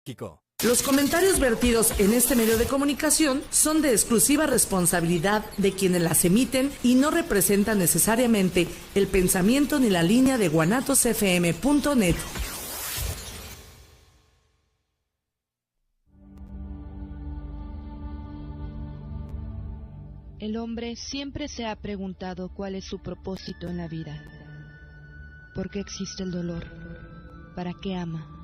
Kiko. Los comentarios vertidos en este medio de comunicación son de exclusiva responsabilidad de quienes las emiten y no representan necesariamente el pensamiento ni la línea de guanatosfm.net. El hombre siempre se ha preguntado cuál es su propósito en la vida. ¿Por qué existe el dolor? ¿Para qué ama?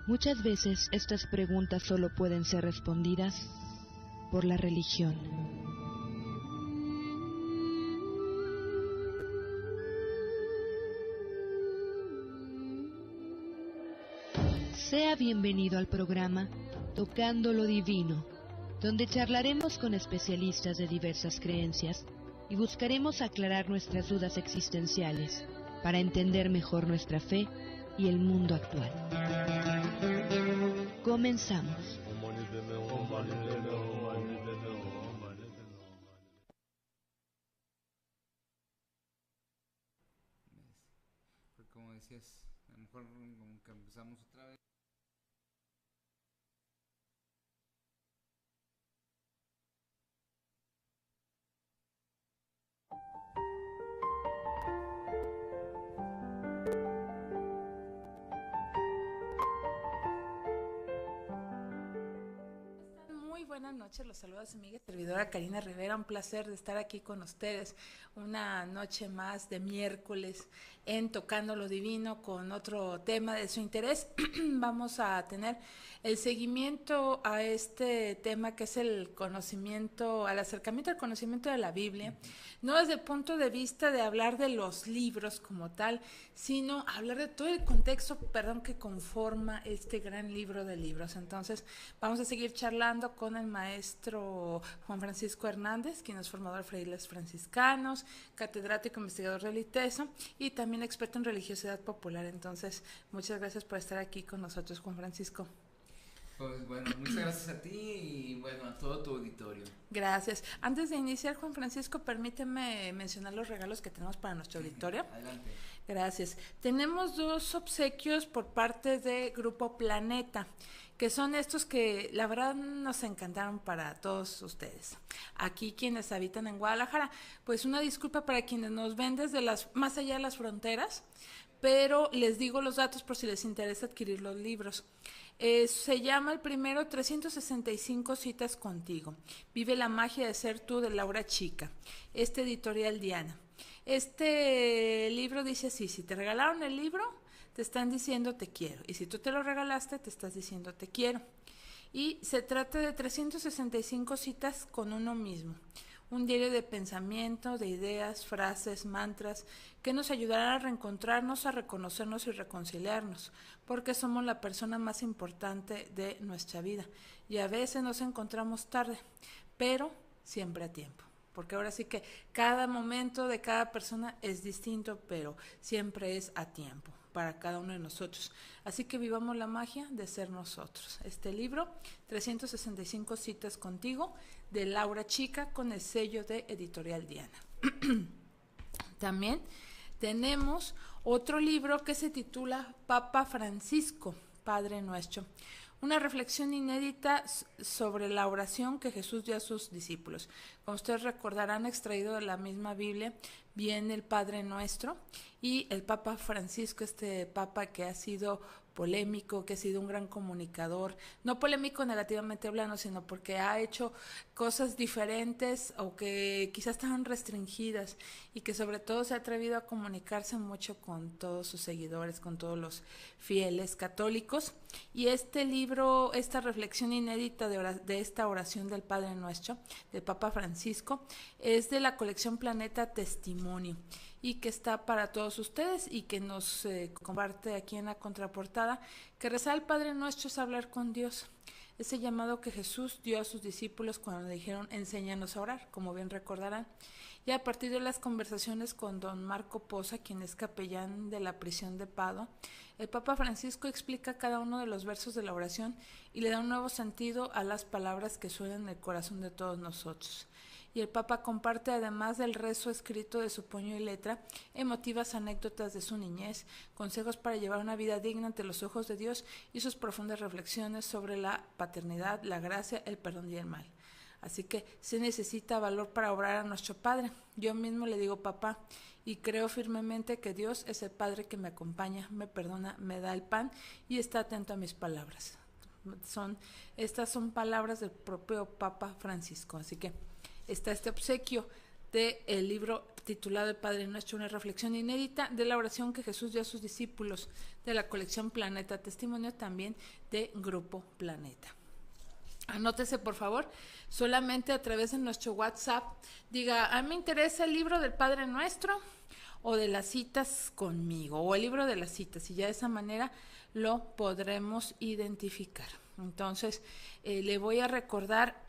Muchas veces estas preguntas solo pueden ser respondidas por la religión. Sea bienvenido al programa Tocando lo Divino, donde charlaremos con especialistas de diversas creencias y buscaremos aclarar nuestras dudas existenciales para entender mejor nuestra fe y el mundo actual. Comenzamos. Como decías, a lo mejor como que empezamos otra vez. Buenas noches, los saluda su amiga y servidora Karina Rivera, un placer de estar aquí con ustedes una noche más de miércoles en Tocando lo Divino con otro tema de su interés. Vamos a tener el seguimiento a este tema que es el conocimiento, al acercamiento al conocimiento de la Biblia, no desde el punto de vista de hablar de los libros como tal, sino hablar de todo el contexto, que conforma este gran libro de libros. Entonces vamos a seguir charlando con el maestro Juan Francisco Hernández, quien es formador de frailes franciscanos, catedrático investigador religioso y también experto en religiosidad popular. Entonces, muchas gracias por estar aquí con nosotros, Juan Francisco. Pues bueno, muchas gracias a ti y bueno, a todo tu auditorio. Gracias. Antes de iniciar, Juan Francisco, permíteme mencionar los regalos que tenemos para nuestro auditorio. Adelante. Gracias. Tenemos 2 obsequios por parte de Grupo Planeta, que son estos que la verdad nos encantaron para todos ustedes. Aquí quienes habitan en Guadalajara, pues una disculpa para quienes nos ven desde más allá de las fronteras, pero les digo los datos por si les interesa adquirir los libros. Se llama el primero 365 citas contigo. Vive la magia de ser tú, de Laura Chica. Editorial Diana. Este libro dice así: si te regalaron el libro, te están diciendo te quiero. Y si tú te lo regalaste, te estás diciendo te quiero. Y se trata de 365 citas con uno mismo. Un diario de pensamiento, de ideas, frases, mantras, que nos ayudarán a reencontrarnos, a reconocernos y reconciliarnos, porque somos la persona más importante de nuestra vida. Y a veces nos encontramos tarde, pero siempre a tiempo. Porque ahora sí que cada momento de cada persona es distinto, pero siempre es a tiempo para cada uno de nosotros. Así que vivamos la magia de ser nosotros. Este libro, 365 citas contigo, de Laura Chica, con el sello de Editorial Diana. También tenemos otro libro que se titula Papa Francisco, Padre Nuestro. Una reflexión inédita sobre la oración que Jesús dio a sus discípulos. Como ustedes recordarán, extraído de la misma Biblia, viene el Padre Nuestro y el Papa Francisco, este Papa que ha sido polémico, que ha sido un gran comunicador, no polémico negativamente hablando, sino porque ha hecho cosas diferentes o que quizás estaban restringidas y que sobre todo se ha atrevido a comunicarse mucho con todos sus seguidores, con todos los fieles católicos. Y este libro, esta reflexión inédita de esta oración del Padre Nuestro, del Papa Francisco, es de la colección Planeta Testimonio y que está para todos ustedes y que nos comparte aquí en la contraportada, que rezar al Padre Nuestro es hablar con Dios. Ese llamado que Jesús dio a sus discípulos cuando le dijeron enséñanos a orar, como bien recordarán. Y a partir de las conversaciones con don Marco Poza, quien es capellán de la prisión de Padua, el Papa Francisco explica cada uno de los versos de la oración y le da un nuevo sentido a las palabras que suenan en el corazón de todos nosotros. y el Papa comparte, además del rezo escrito de su puño y letra, emotivas anécdotas de su niñez, consejos para llevar una vida digna ante los ojos de Dios y sus profundas reflexiones sobre la paternidad, la gracia, el perdón y el mal. Así que se necesita valor para obrar a nuestro Padre. Yo mismo le digo papá y creo firmemente que Dios es el Padre que me acompaña, me perdona, me da el pan y está atento a mis palabras. Estas son palabras del propio Papa Francisco. Así que está este obsequio del libro titulado El Padre Nuestro, una reflexión inédita de la oración que Jesús dio a sus discípulos, de la colección Planeta, testimonio también de Grupo Planeta. Anótese por favor, solamente a través de nuestro WhatsApp, diga, a mí me interesa el libro del Padre Nuestro o de las citas conmigo, o el libro de las citas, y ya de esa manera lo podremos identificar. Entonces, le voy a recordar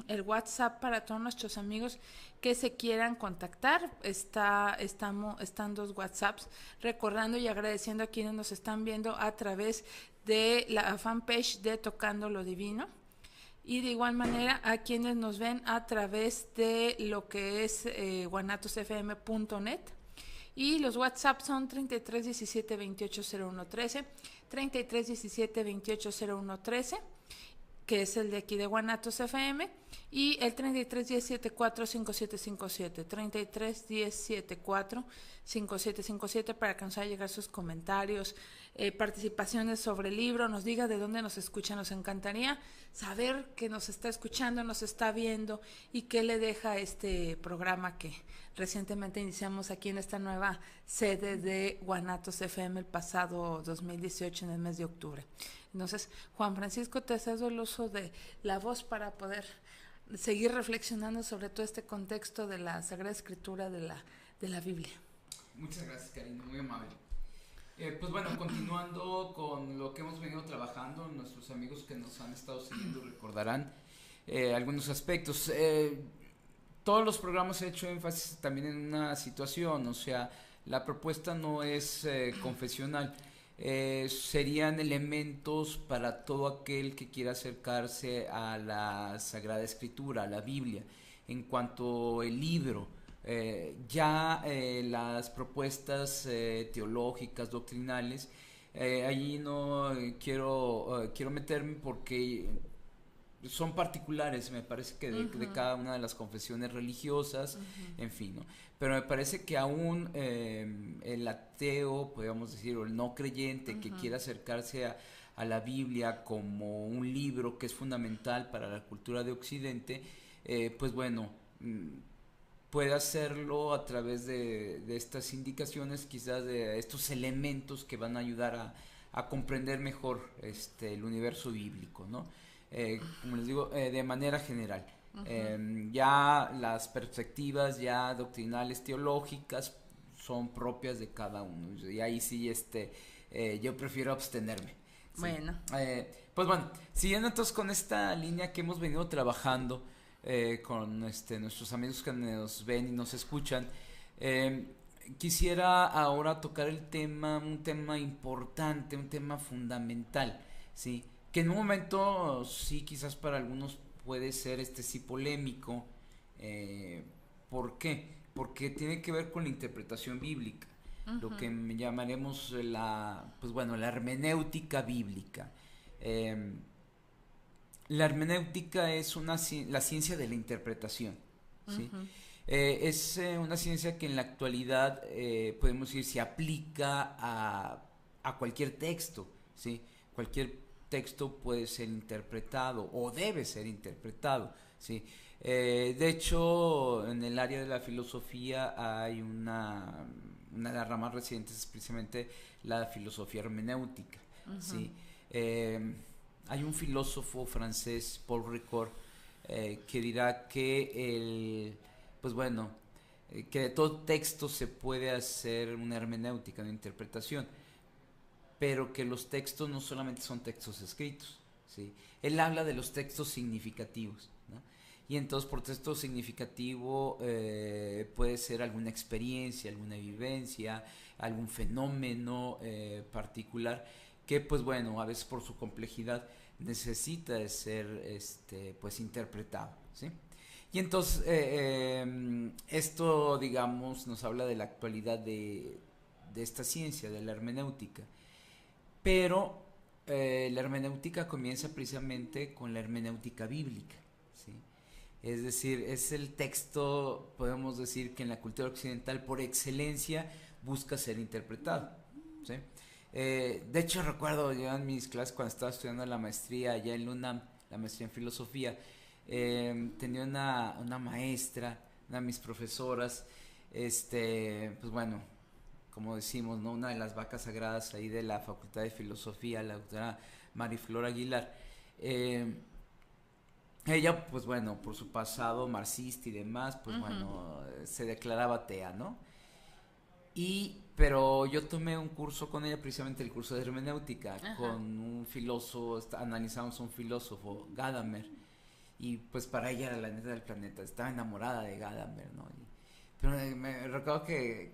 el WhatsApp para todos nuestros amigos que se quieran contactar. Están 2 WhatsApps, recordando y agradeciendo a quienes nos están viendo a través de la fanpage de Tocando lo Divino. Y de igual manera a quienes nos ven a través de lo que es guanatosfm.net. Y los WhatsApp son 33 17 28 01 13, 33 17 28 01 13, que es el de aquí de Guanatos FM, y el 33 10 74 5757, 33 10 74 5757, para que nos haga llegar sus comentarios, participaciones sobre el libro, nos diga de dónde nos escucha. Nos encantaría saber que nos está escuchando, nos está viendo y qué le deja este programa que recientemente iniciamos aquí en esta nueva sede de Guanatos FM el pasado 2018 en el mes de octubre. Entonces, Juan Francisco, te cedo el uso de la voz para poder seguir reflexionando sobre todo este contexto de la Sagrada Escritura de la Biblia. Muchas gracias, Karina, muy amable. Pues bueno, continuando con lo que hemos venido trabajando, nuestros amigos que nos han estado siguiendo recordarán algunos aspectos. Todos los programas he hecho énfasis también en una situación, o sea, la propuesta no es confesional, serían elementos para todo aquel que quiera acercarse a la Sagrada Escritura, a la Biblia. En cuanto al libro, las propuestas teológicas, doctrinales, allí no quiero meterme porque son particulares, me parece que de cada una de las confesiones religiosas, en fin, ¿no? Pero me parece que aún el ateo, podríamos decir, o el no creyente que quiera acercarse a la Biblia como un libro que es fundamental para la cultura de Occidente, pues bueno, puede hacerlo a través de estas indicaciones, quizás de estos elementos que van a ayudar a comprender mejor el universo bíblico, ¿no? Como les digo, de manera general. Ya las perspectivas ya doctrinales, teológicas, son propias de cada uno. Y ahí sí, yo prefiero abstenerme. ¿Sí? Bueno. Pues bueno, siguiendo entonces con esta línea que hemos venido trabajando con nuestros amigos que nos ven y nos escuchan, quisiera ahora tocar un tema importante, un tema fundamental, ¿sí? Que en un momento sí quizás para algunos puede ser sí polémico. ¿Por qué? Porque tiene que ver con la interpretación bíblica, lo que llamaremos la hermenéutica bíblica. La hermenéutica es la ciencia de la interpretación, ¿sí? Es una ciencia que en la actualidad podemos decir se aplica a cualquier texto, ¿sí? Cualquier texto puede ser interpretado o debe ser interpretado, ¿sí? De hecho, en el área de la filosofía hay una de las ramas recientes, es precisamente la filosofía hermenéutica, ¿sí? Hay un filósofo francés, Paul Ricoeur, que dirá que que de todo texto se puede hacer una hermenéutica, una interpretación, pero que los textos no solamente son textos escritos, ¿sí? Él habla de los textos significativos, ¿no? Y entonces por texto significativo puede ser alguna experiencia, alguna vivencia, algún fenómeno particular que a veces por su complejidad necesita de ser interpretado, ¿sí? Y entonces, esto, digamos, nos habla de la actualidad de esta ciencia, de la hermenéutica. Pero la hermenéutica comienza precisamente con la hermenéutica bíblica, ¿sí? Es decir, es el texto, podemos decir, que en la cultura occidental por excelencia busca ser interpretado, ¿sí? De hecho, recuerdo yo en mis clases cuando estaba estudiando la maestría allá en la UNAM, la maestría en filosofía, tenía una maestra, una de mis profesoras, pues bueno, como decimos, ¿no? Una de las vacas sagradas ahí de la Facultad de Filosofía, la doctora Mariflor Aguilar. Ella, pues bueno, por su pasado marxista y demás, pues bueno, se declaraba atea, ¿no? Pero yo tomé un curso con ella, precisamente el curso de hermenéutica, con un filósofo, analizamos a un filósofo, Gadamer, y pues para ella era la neta del planeta, estaba enamorada de Gadamer, ¿no? Pero me recuerdo que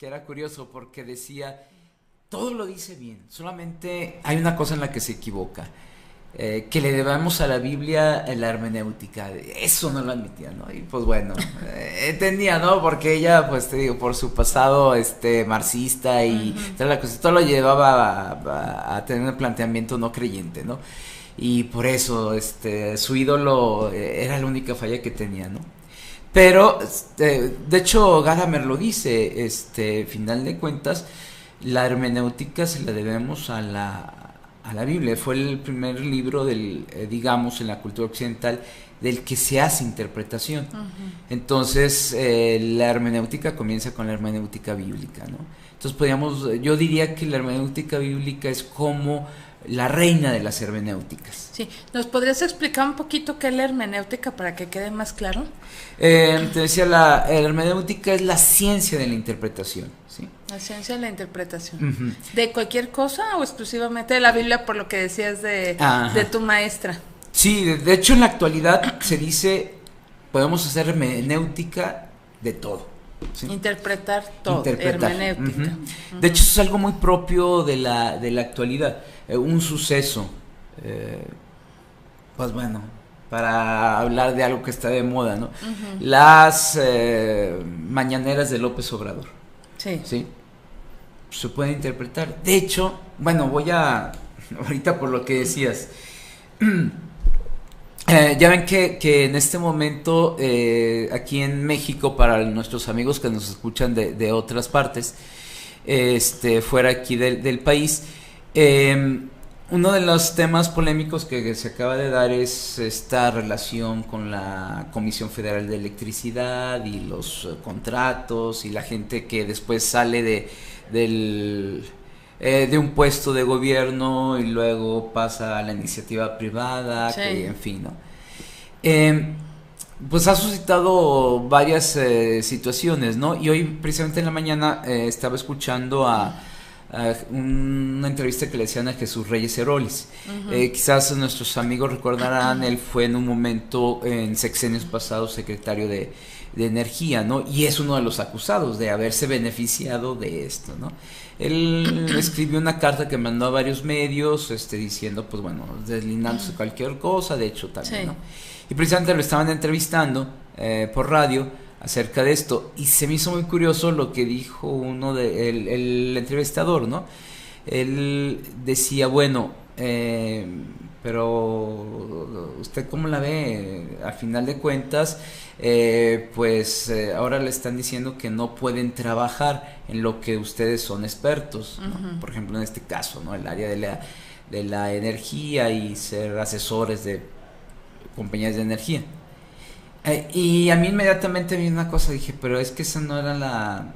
era curioso porque decía, todo lo dice bien, solamente hay una cosa en la que se equivoca, que le debamos a la Biblia la hermenéutica, eso no lo admitía, ¿no? Y pues bueno, entendía, ¿no? Porque ella, pues te digo, por su pasado marxista y toda la cosa, todo lo llevaba a tener un planteamiento no creyente, ¿no? Y por eso su ídolo era la única falla que tenía, ¿no? Pero, de hecho, Gadamer lo dice, final de cuentas, la hermenéutica se la debemos a la Biblia. Fue el primer libro digamos, en la cultura occidental, del que se hace interpretación. Entonces, la hermenéutica comienza con la hermenéutica bíblica, ¿no? Entonces, yo diría que la hermenéutica bíblica es como la reina de las hermenéuticas. Sí, ¿nos podrías explicar un poquito qué es la hermenéutica para que quede más claro? Te decía, la hermenéutica es la ciencia de la interpretación, ¿sí? La ciencia de la interpretación. ¿De cualquier cosa o exclusivamente de la Biblia, por lo que decías de tu maestra? Sí, de hecho en la actualidad se dice, podemos hacer hermenéutica de todo, ¿sí? Interpretar todo, hermenéutica. De hecho eso es algo muy propio de la actualidad. Un suceso, pues bueno, para hablar de algo que está de moda, ¿no? Las mañaneras de López Obrador. Sí. ¿Sí? Se puede interpretar. De hecho, bueno, ahorita por lo que decías, ya ven que en este momento, aquí en México, para nuestros amigos que nos escuchan de otras partes, fuera aquí del país, uno de los temas polémicos que se acaba de dar es esta relación con la Comisión Federal de Electricidad y los contratos y la gente que después sale de un puesto de gobierno y luego pasa a la iniciativa privada, sí. Que, en fin, ¿no? Pues ha suscitado varias situaciones, ¿no? Y hoy precisamente en la mañana estaba escuchando a una entrevista que le hacían a Jesús Reyes Heroles. Quizás nuestros amigos recordarán, él fue en un momento en sexenios pasados secretario de Energía, ¿no? Y es uno de los acusados de haberse beneficiado de esto, ¿no? Él escribió una carta que mandó a varios medios, diciendo, pues bueno, deslindándose cualquier cosa, de hecho también, sí. ¿No? Y precisamente lo estaban entrevistando por radio acerca de esto, y se me hizo muy curioso lo que dijo el entrevistador, ¿no? Él decía, bueno, pero ¿usted cómo la ve? Al final de cuentas, ahora le están diciendo que no pueden trabajar en lo que ustedes son expertos, ¿no? Por ejemplo, en este caso, ¿no? El área de la energía y ser asesores de compañías de energía. Y a mí inmediatamente vi una cosa, dije, pero es que esa no era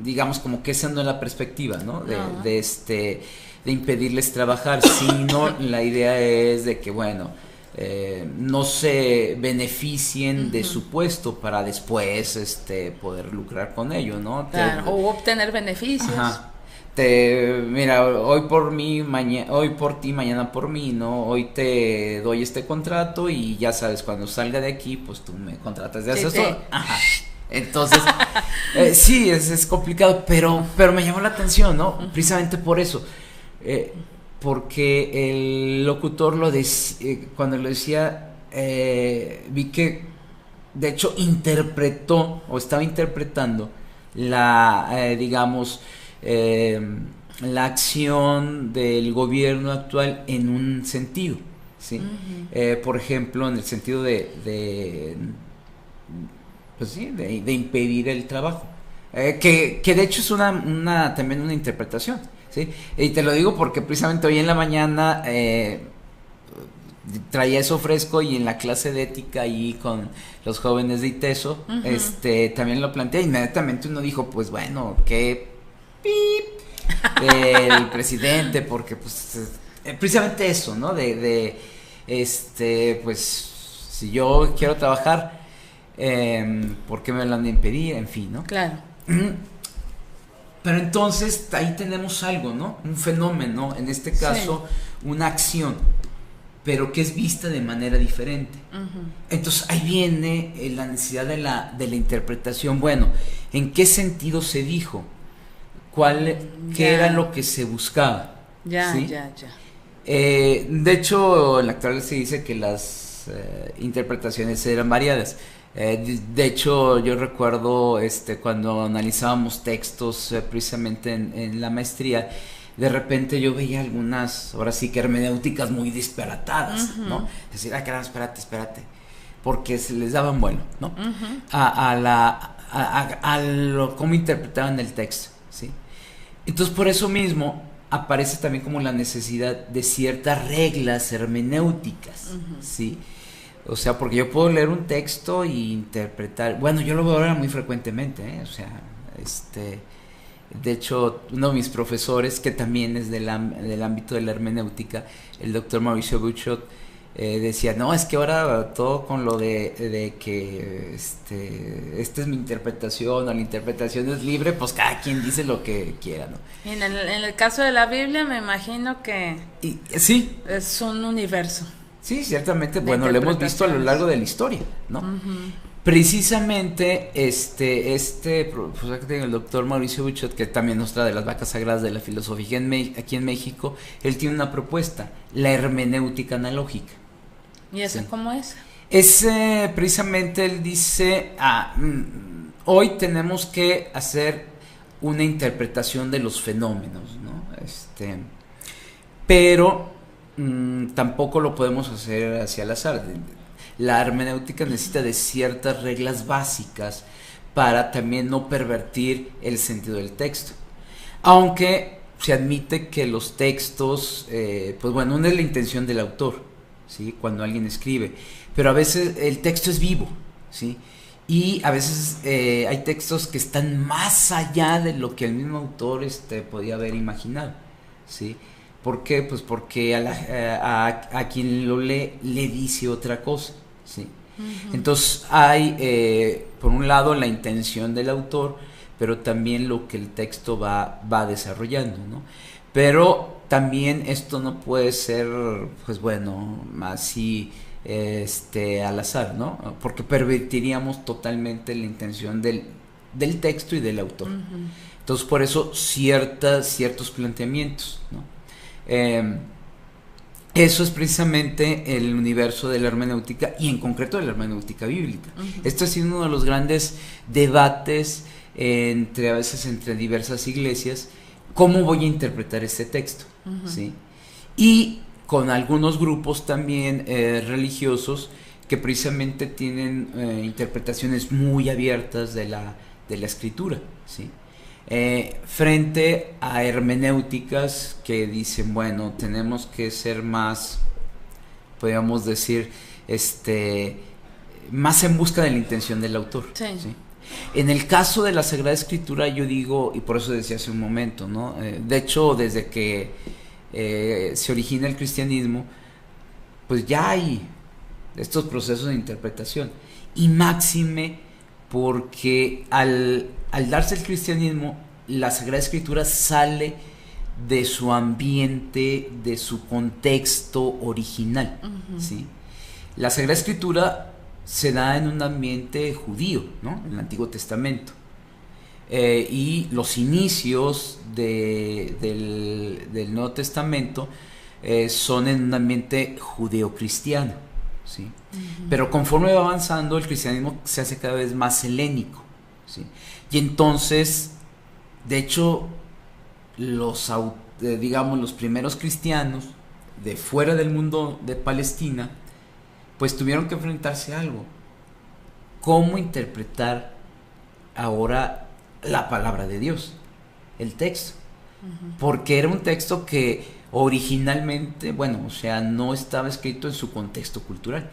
digamos, como que esa no es la perspectiva, ¿no? De impedirles trabajar, sino la idea es de que, bueno, no se beneficien de su puesto para después poder lucrar con ello, ¿no? Claro, o obtener beneficios. Ajá. Mira, hoy por ti, mañana por mí, ¿no? Hoy te doy este contrato y ya sabes, cuando salga de aquí, pues tú me contratas de asesor. Ajá. Entonces, sí, es complicado, pero me llamó la atención, ¿no? Precisamente por eso, porque el locutor cuando lo decía, vi que de hecho interpretó o estaba interpretando digamos, la acción del gobierno actual en un sentido, ¿sí? Por ejemplo, en el sentido pues sí, de impedir el trabajo, que de hecho es también una interpretación, ¿sí? Y te lo digo porque precisamente hoy en la mañana traía eso fresco, y en la clase de ética ahí con los jóvenes de ITESO, también lo planteé. Inmediatamente uno dijo, pues bueno, qué pip del presidente, porque pues precisamente eso, ¿no? Pues si yo quiero trabajar, ¿por qué me lo han de impedir? En fin, ¿no? Claro. Pero entonces ahí tenemos algo, ¿no? Un fenómeno, en este caso, una acción, pero que es vista de manera diferente. Entonces ahí viene la necesidad de la interpretación. Bueno, ¿en qué sentido se dijo? ¿Qué era lo que se buscaba? ¿Sí? De hecho, en la actualidad se dice que las interpretaciones eran variadas. De hecho, yo recuerdo cuando analizábamos textos precisamente en la maestría, de repente yo veía algunas, ahora sí que hermenéuticas muy disparatadas, ¿no? Es decir, caramba, espérate, porque se les daban vuelo, ¿no? A cómo interpretaban el texto, ¿sí? Entonces, por eso mismo aparece también como la necesidad de ciertas reglas hermenéuticas, ¿sí? O sea, porque yo puedo leer un texto y interpretar, bueno, yo lo veo ahora muy frecuentemente, o sea, de hecho, uno de mis profesores, que también es del ámbito de la hermenéutica, el doctor Mauricio Buchot, decía, no, es que ahora todo con lo de que esta es mi interpretación, o la interpretación es libre, pues cada quien dice lo que quiera, ¿no? Y en el caso de la Biblia, me imagino que sí, es un universo. Sí, ciertamente, bueno, lo hemos visto a lo largo de la historia, ¿no? Precisamente, profesor que tiene el doctor Mauricio Buchot, que también nos trae de las vacas sagradas de la filosofía aquí en México, él tiene una propuesta, la hermenéutica analógica. ¿Y eso cómo es? Precisamente él dice, hoy tenemos que hacer una interpretación de los fenómenos, ¿no? Pero tampoco lo podemos hacer hacia el azar. La hermenéutica necesita de ciertas reglas básicas para también no pervertir el sentido del texto. Aunque se admite que los textos, pues bueno, una es la intención del autor, ¿sí? Cuando alguien escribe, pero a veces el texto es vivo, ¿sí? Y a veces hay textos que están más allá de lo que el mismo autor podía haber imaginado, ¿sí? ¿Por qué? Pues porque a quien lo lee le dice otra cosa, ¿sí? Entonces hay, por un lado, la intención del autor, pero también lo que el texto va desarrollando, ¿no? Pero también esto no puede ser, pues bueno, así al azar, ¿no? Porque pervertiríamos totalmente la intención del texto y del autor. Entonces, por eso ciertos planteamientos, ¿no? Eso es precisamente el universo de la hermenéutica, y en concreto de la hermenéutica bíblica. Esto ha sido uno de los grandes debates a veces entre diversas iglesias. ¿Cómo voy a interpretar este texto? ¿Sí? Y con algunos grupos también religiosos que precisamente tienen interpretaciones muy abiertas de la escritura, ¿sí? Frente a hermenéuticas que dicen, bueno, tenemos que ser más, podríamos decir, más en busca de la intención del autor. Sí. ¿Sí? En el caso de la Sagrada Escritura, yo digo, y por eso decía hace un momento, ¿no? De hecho, desde que se origina el cristianismo, pues ya hay estos procesos de interpretación, y máxime porque al darse el cristianismo, la Sagrada Escritura sale de su ambiente, de su contexto original, ¿sí? La Sagrada Escritura se da en un ambiente judío, ¿no? En el Antiguo Testamento, y los inicios del Nuevo Testamento son en un ambiente judeocristiano, ¿sí? Pero conforme va avanzando, el cristianismo se hace cada vez más helénico, ¿sí? Y entonces, de hecho, los primeros cristianos de fuera del mundo de Palestina, pues tuvieron que enfrentarse a algo. ¿Cómo interpretar ahora la palabra de Dios? El texto. Porque era un texto que originalmente, no estaba escrito en su contexto cultural.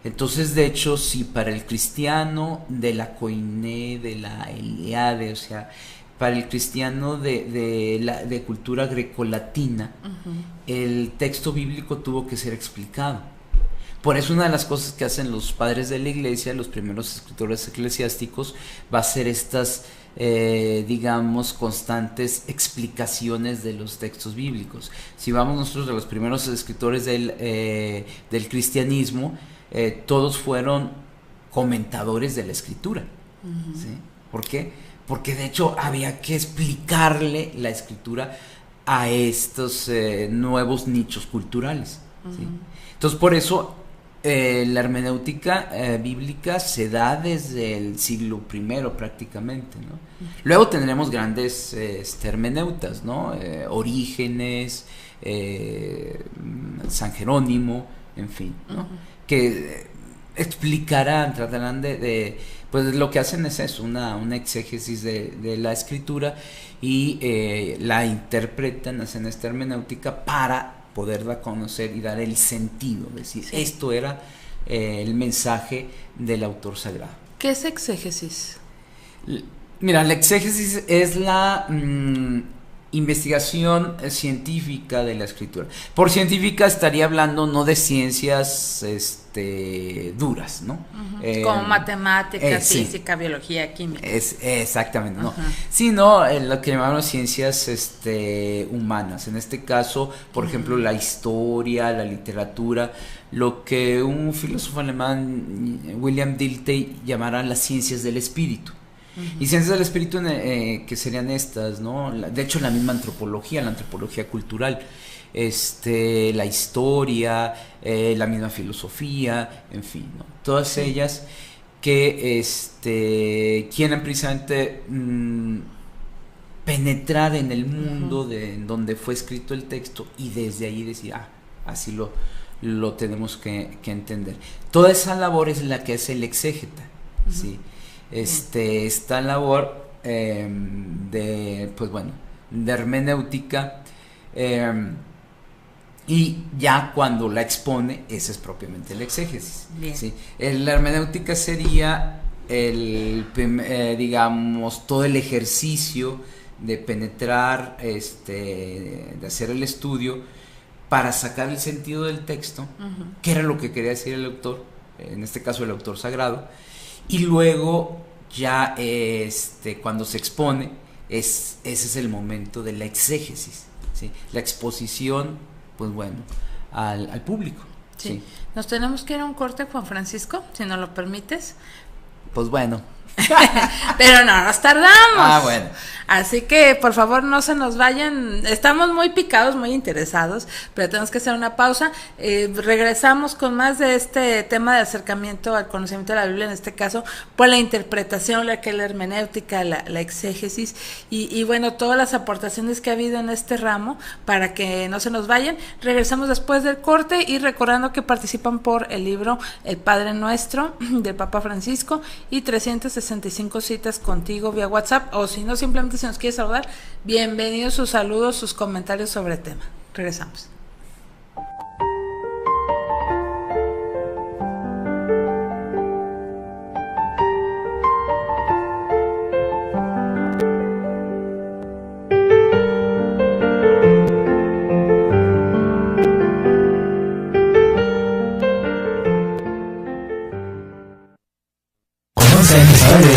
Entonces, de hecho, si para el cristiano de la Koiné, de la Eliade, o sea, para el cristiano de cultura grecolatina, el texto bíblico tuvo que ser explicado. Por eso una de las cosas que hacen los padres de la iglesia, los primeros escritores eclesiásticos, va a ser estas, constantes explicaciones de los textos bíblicos. Si vamos nosotros de los primeros escritores del cristianismo, todos fueron comentadores de la escritura. ¿Sí? ¿Por qué? Porque de hecho había que explicarle la escritura a estos nuevos nichos culturales. ¿Sí? Entonces, por eso la hermenéutica bíblica se da desde el siglo I prácticamente, ¿no? Luego tendremos grandes hermeneutas, ¿no? Orígenes, San Jerónimo, en fin, ¿no? Que tratarán pues lo que hacen es eso, una exégesis de la escritura y la interpretan, hacen esta hermenéutica para poderla conocer y dar el sentido, decir, esto era el mensaje del autor sagrado. ¿Qué es exégesis? Mira, la exégesis es la investigación científica de la escritura. Por científica estaría hablando no de ciencias duras, ¿no? Como matemáticas, física, biología, química. Exactamente, no. Sino lo que llamamos ciencias humanas. En este caso, por ejemplo, la historia, la literatura, lo que un filósofo alemán, William Dilthey, llamará las ciencias del espíritu. Y ciencias del espíritu que serían estas, ¿no? De hecho, la misma antropología, la antropología cultural, la historia, la misma filosofía, en fin, ¿no? Todas ellas que quieren precisamente penetrar en el mundo en donde fue escrito el texto y desde ahí decir, así lo tenemos que entender. Toda esa labor es la que hace el exégeta, ¿sí? Esta labor de hermenéutica, y ya cuando la expone, ese es propiamente el exégesis. ¿Sí? La hermenéutica sería todo el ejercicio de penetrar, de hacer el estudio para sacar el sentido del texto, que era lo que quería decir el autor, en este caso el autor sagrado. Y luego ya cuando se expone, ese es el momento de la exégesis, ¿sí? La exposición, al público. Sí. Nos tenemos que ir a un corte, Juan Francisco, si nos lo permites. Pues bueno. Pero no nos tardamos. Bueno. Así que por favor no se nos vayan, estamos muy picados, muy interesados, pero tenemos que hacer una pausa. Regresamos con más de este tema de acercamiento al conocimiento de la Biblia, en este caso por la interpretación, la hermenéutica, la exégesis y todas las aportaciones que ha habido en este ramo, para que no se nos vayan. Regresamos después del corte y recordando que participan por el libro El Padre Nuestro del Papa Francisco y 365 citas contigo vía WhatsApp, o si no, simplemente si nos quieres saludar, bienvenidos sus saludos, sus comentarios sobre el tema. Regresamos.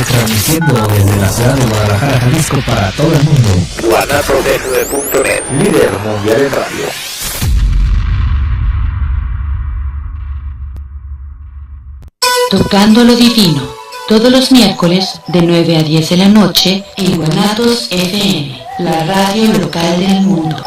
Transmitiendo desde la ciudad de Guadalajara, Jalisco, para todo el mundo. guanatosfm.net, líder mundial en radio. Tocando lo divino, todos los miércoles de 9 a 10 de la noche en Guanatos FM, la radio local del mundo.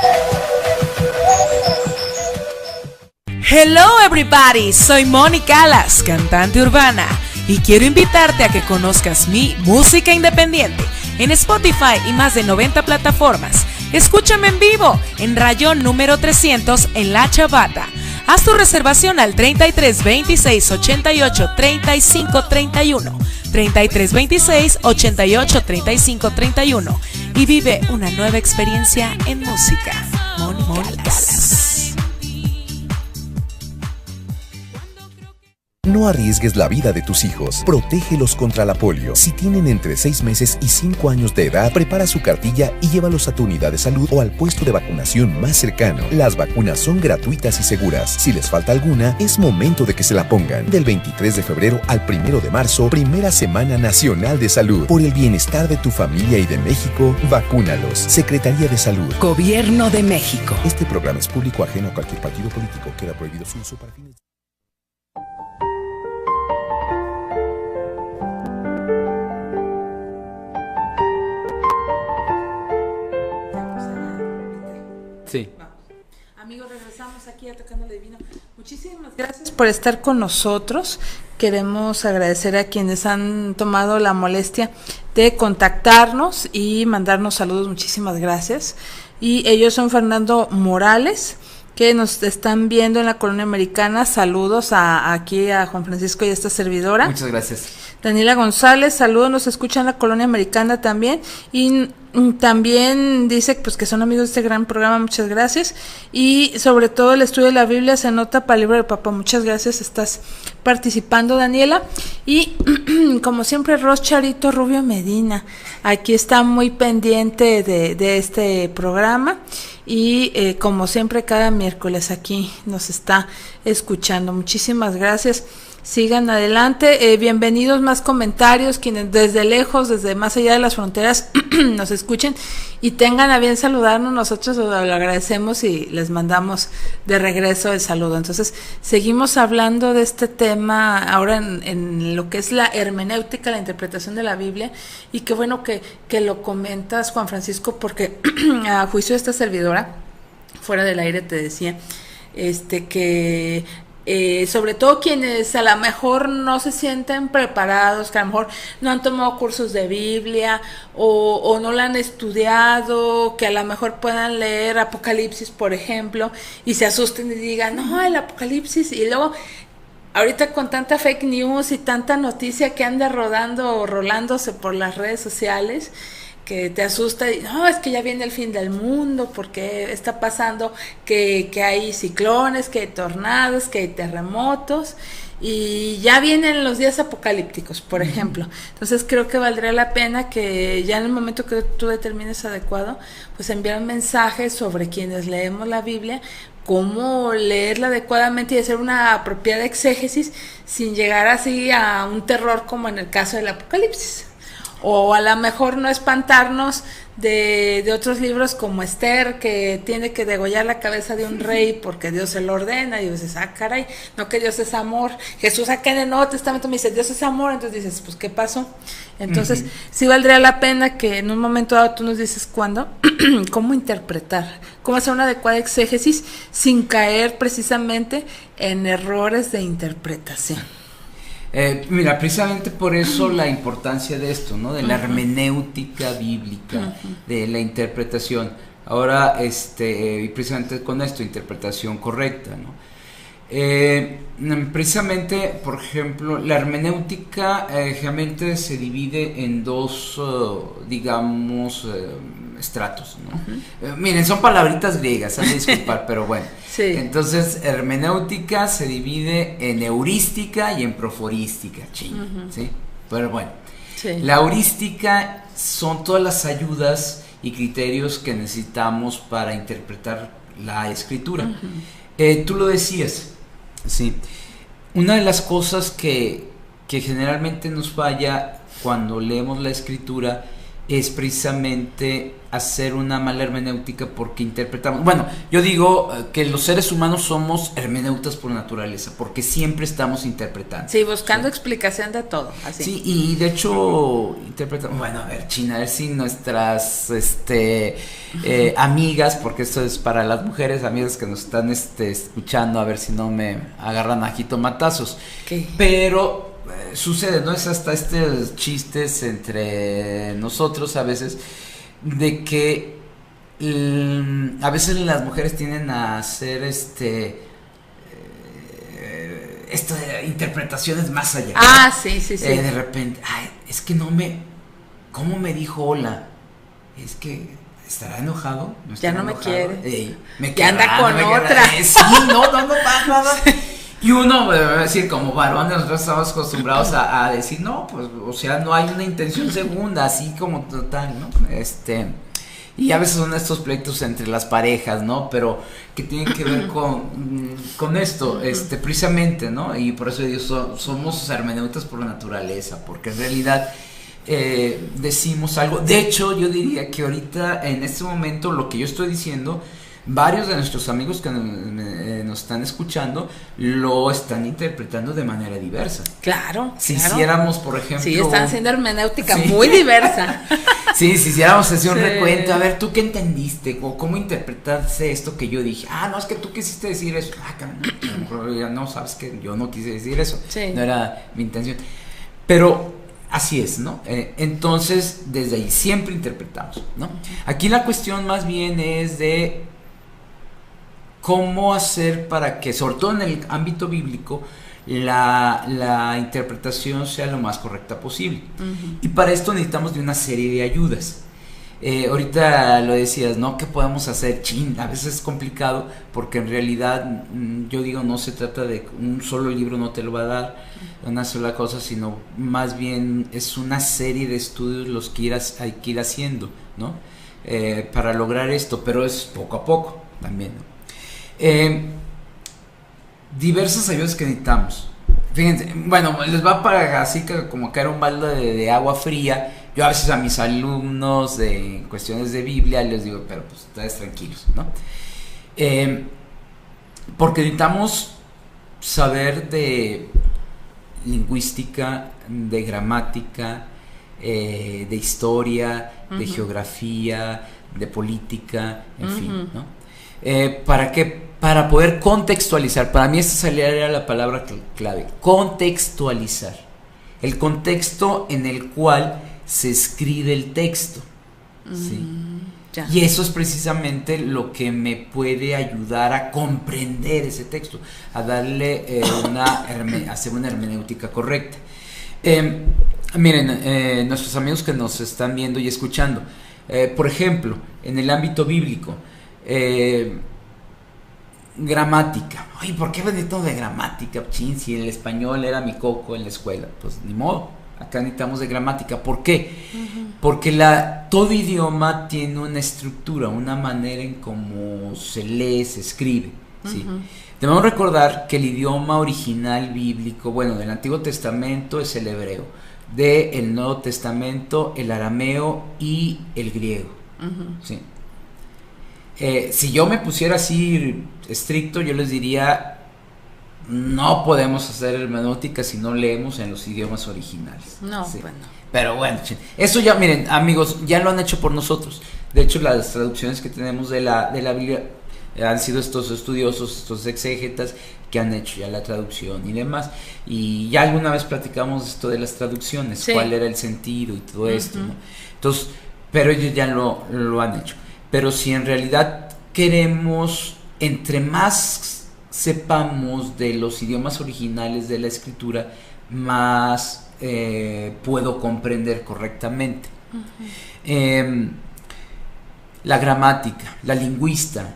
Hello everybody, soy Mónica Alas, cantante urbana, y quiero invitarte a que conozcas mi música independiente en Spotify y más de 90 plataformas. Escúchame en vivo en Rayón número 300 en La Chavata. Haz tu reservación al 33 26 88 35 31, 33 26 88 35 31 y vive una nueva experiencia en música. Mónica Alas. No arriesgues la vida de tus hijos. Protégelos contra la polio. Si tienen entre 6 meses y 5 años de edad, prepara su cartilla y llévalos a tu unidad de salud o al puesto de vacunación más cercano. Las vacunas son gratuitas y seguras. Si les falta alguna, es momento de que se la pongan. Del 23 de febrero al 1 de marzo, primera Semana Nacional de Salud. Por el bienestar de tu familia y de México, vacúnalos. Secretaría de Salud. Gobierno de México. Este programa es público ajeno a cualquier partido político. Queda prohibido su uso para fines... Sí. Amigos, regresamos aquí a Tocando lo Divino. Muchísimas gracias por estar con nosotros. Queremos agradecer a quienes han tomado la molestia de contactarnos y mandarnos saludos. Muchísimas gracias. Y ellos son Fernando Morales, que nos están viendo en la Colonia Americana. Saludos aquí a Juan Francisco y a esta servidora. Muchas gracias. Daniela González, saludos, nos escuchan en la Colonia Americana también, y también dice pues que son amigos de este gran programa, muchas gracias, y sobre todo el estudio de la Biblia se nota para el libro de papá, muchas gracias, estás participando, Daniela. Y como siempre, Ros Charito Rubio Medina, aquí está muy pendiente de este programa, y como siempre cada miércoles aquí nos está escuchando, muchísimas gracias. Sigan adelante, bienvenidos, más comentarios, quienes desde lejos, desde más allá de las fronteras nos escuchen y tengan a bien saludarnos, nosotros lo agradecemos y les mandamos de regreso el saludo. Entonces, seguimos hablando de este tema ahora en lo que es la hermenéutica, la interpretación de la Biblia, y qué bueno que lo comentas, Juan Francisco, porque a juicio de esta servidora, fuera del aire te decía, que sobre todo quienes a lo mejor no se sienten preparados, que a lo mejor no han tomado cursos de Biblia o no la han estudiado, que a lo mejor puedan leer Apocalipsis, por ejemplo, y se asusten y digan, no, el Apocalipsis, y luego ahorita con tanta fake news y tanta noticia que anda rodando o rolándose por las redes sociales, que te asusta y no, es que ya viene el fin del mundo, porque está pasando que hay ciclones, que hay tornados, que hay terremotos, y ya vienen los días apocalípticos, por ejemplo. Entonces creo que valdría la pena que ya en el momento que tú determines adecuado, pues enviar un mensaje sobre quienes leemos la Biblia, cómo leerla adecuadamente y hacer una apropiada exégesis sin llegar así a un terror como en el caso del Apocalipsis. O a lo mejor no espantarnos de otros libros como Esther, que tiene que degollar la cabeza de un rey porque Dios se lo ordena, y dices, caray, no, que Dios es amor. Jesús acá en el Nuevo Testamento me dice, Dios es amor, entonces dices, pues, ¿qué pasó? Entonces, sí valdría la pena que en un momento dado tú nos dices cuándo, cómo interpretar, cómo hacer una adecuada exégesis sin caer precisamente en errores de interpretación. Mira, precisamente por eso la importancia de esto, ¿no? De la hermenéutica bíblica, de la interpretación. Ahora, y precisamente con esto, interpretación correcta, ¿no? Precisamente, por ejemplo, la hermenéutica generalmente se divide en dos, digamos, estratos, ¿no? Miren, son palabritas griegas, hay que disculpar, pero bueno. Sí. Entonces, hermenéutica se divide en heurística y en proforística, ¿sí? Pero bueno, sí. La heurística son todas las ayudas y criterios que necesitamos para interpretar la escritura. Tú lo decías, sí. Una de las cosas que generalmente nos falla cuando leemos la escritura es precisamente hacer una mala hermenéutica porque interpretamos. Bueno, yo digo que los seres humanos somos hermeneutas por naturaleza, porque siempre estamos interpretando. Sí, buscando explicación de todo, así. Sí, y de hecho interpretamos. Bueno, a ver, China, a ver si nuestras amigas, porque esto es para las mujeres, amigas que nos están escuchando, a ver si no me agarran a jitomatazos. ¿Qué? Pero sucede, ¿no? Es hasta chistes entre nosotros a veces, de que a veces las mujeres tienden a hacer interpretaciones más allá. Ah, sí. De repente, ay, es que ¿cómo me dijo hola? Es que estará enojado. Ya no me quiere. Que anda con otra. Sí, no, nada. Y uno, decir, como varones, nosotros estamos acostumbrados a decir, no, pues, o sea, no hay una intención segunda, así como total, ¿no? Y a veces son estos pleitos entre las parejas, ¿no? Pero que tienen que ver con esto, precisamente, ¿no? Y por eso somos hermeneutas por naturaleza, porque en realidad decimos algo. De hecho, yo diría que ahorita, en este momento, lo que yo estoy diciendo, varios de nuestros amigos que nos están escuchando lo están interpretando de manera diversa. Claro. Si hiciéramos, por ejemplo... Sí, están haciendo hermenéutica muy diversa. Sí, si hiciéramos así un recuento, a ver, ¿tú qué entendiste? ¿O cómo interpretaste esto que yo dije? Ah, no, es que tú quisiste decir eso. Ah, caramba, ya no, sabes que yo no quise decir eso. Sí. No era mi intención. Pero así es, ¿no? Entonces, desde ahí siempre interpretamos, ¿no? Aquí la cuestión más bien es de cómo hacer para que, sobre todo en el ámbito bíblico, la interpretación sea lo más correcta posible. Y para esto necesitamos de una serie de ayudas. Ahorita lo decías, ¿no? ¿Qué podemos hacer? A veces es complicado porque en realidad, yo digo, no se trata de un solo libro, no te lo va a dar una sola cosa, sino más bien es una serie de estudios los que hay que ir haciendo, ¿no? Para lograr esto, pero es poco a poco también, ¿no? Diversas ayudas que necesitamos. Fíjense, bueno, les va para así que como caer un balde de agua fría. Yo a veces a mis alumnos de cuestiones de Biblia les digo, pero pues ustedes tranquilos, ¿no? Porque necesitamos saber de lingüística, de gramática, de historia, de geografía, de política, en fin, ¿no? ¿Para qué? Para poder contextualizar. Para mí esta sería la palabra clave, contextualizar. El contexto en el cual se escribe el texto, ¿sí? Ya. Y eso es precisamente lo que me puede ayudar a comprender ese texto, a darle hacer una hermenéutica correcta. Miren, nuestros amigos que nos están viendo y escuchando, por ejemplo, en el ámbito bíblico, gramática. Oye, ¿por qué necesito de gramática? Chin, si el español era mi coco en la escuela, pues ni modo. Acá necesitamos de gramática. ¿Por qué? Porque todo idioma tiene una estructura, una manera en cómo se lee, se escribe, ¿sí? Debemos recordar que el idioma original bíblico, bueno, del Antiguo Testamento es el hebreo, del Nuevo Testamento el arameo y el griego, ¿sí? Si yo me pusiera así estricto, yo les diría, no podemos hacer hermenéutica si no leemos en los idiomas originales. No, ¿sí? bueno. Pero bueno, eso ya, miren, amigos, ya lo han hecho por nosotros. De hecho, las traducciones que tenemos de la Biblia han sido estos estudiosos, estos exégetas que han hecho ya la traducción y demás. Y ya alguna vez platicamos esto de las traducciones, sí, cuál era el sentido y todo esto, ¿no? Entonces, pero ellos ya lo han hecho. Pero si en realidad queremos, entre más sepamos de los idiomas originales de la escritura, más puedo comprender correctamente. La gramática, la lingüística,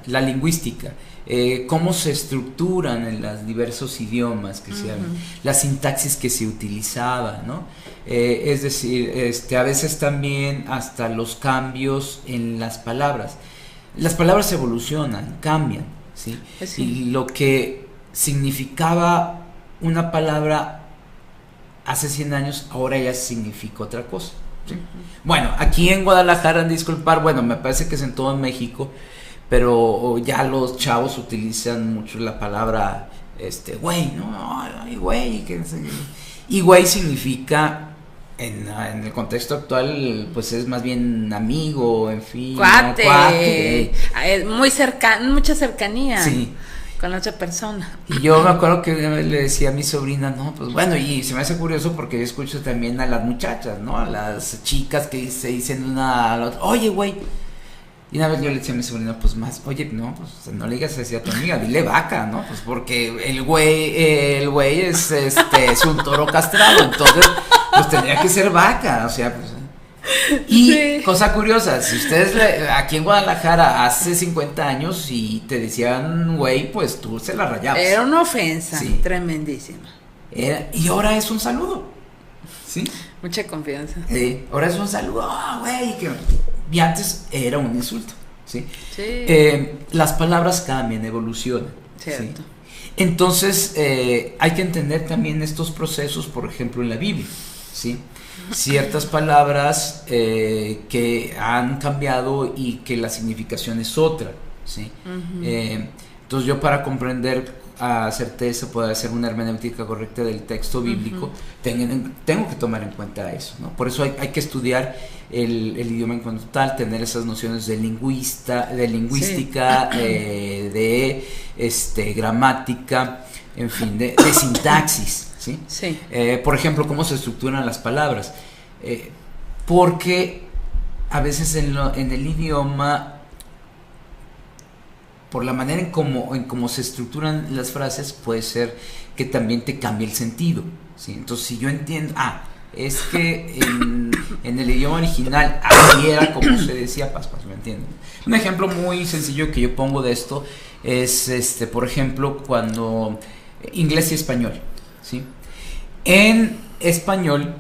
cómo se estructuran en los diversos idiomas que se hablan, la sintaxis que se utilizaba, ¿no? Es decir, a veces también hasta los cambios en las palabras. Las palabras evolucionan, cambian, ¿sí? Sí. Y lo que significaba una palabra hace 100 años, ahora ya significa otra cosa, ¿sí? Bueno, aquí en Guadalajara, disculpar, bueno, me parece que es en todo México, pero ya los chavos utilizan mucho la palabra, güey, ¿no? Ay, güey, y güey significa, en el contexto actual, pues es más bien amigo, en fin. Cuate. Muy cercano, mucha cercanía. Sí. Con la otra persona. Y yo me acuerdo que le decía a mi sobrina, no, pues bueno, y se me hace curioso porque yo escucho también a las muchachas, ¿no? A las chicas que se dicen una a la otra, oye, güey. Y una vez yo le decía a mi sobrina, pues más, oye, no, pues no le digas así a tu amiga, dile vaca, ¿no? Pues porque el güey es un toro castrado, entonces pues tendría que ser vaca, o sea, pues. Y sí. Cosa curiosa, si ustedes aquí en Guadalajara hace 50 años y te decían güey, pues tú se la rayabas. Era una ofensa, sí. Tremendísima. Y ahora es un saludo, ¿sí? Mucha confianza. Ahora es un saludo, güey, y antes era un insulto, ¿sí? Sí. Las palabras cambian, evolucionan. Cierto. ¿Sí? Entonces, hay que entender también estos procesos, por ejemplo, en la Biblia, ¿sí? Ciertas palabras que han cambiado y que la significación es otra, ¿sí? Uh-huh. Entonces yo, para comprender a certeza, poder hacer una hermenéutica correcta del texto bíblico, uh-huh, tengo que tomar en cuenta eso, ¿no? Por eso hay que estudiar el idioma en cuanto tal, tener esas nociones de lingüística, sí, de gramática, en fin, de sintaxis. ¿Sí? Sí. Por ejemplo, cómo se estructuran las palabras, porque a veces en el idioma, por la manera en cómo se estructuran las frases, puede ser que también te cambie el sentido, ¿sí? Entonces, si yo entiendo, es que en el idioma original así era como se decía, ¿me entienden? Un ejemplo muy sencillo que yo pongo de esto es, por ejemplo, cuando inglés y español, ¿sí? En español,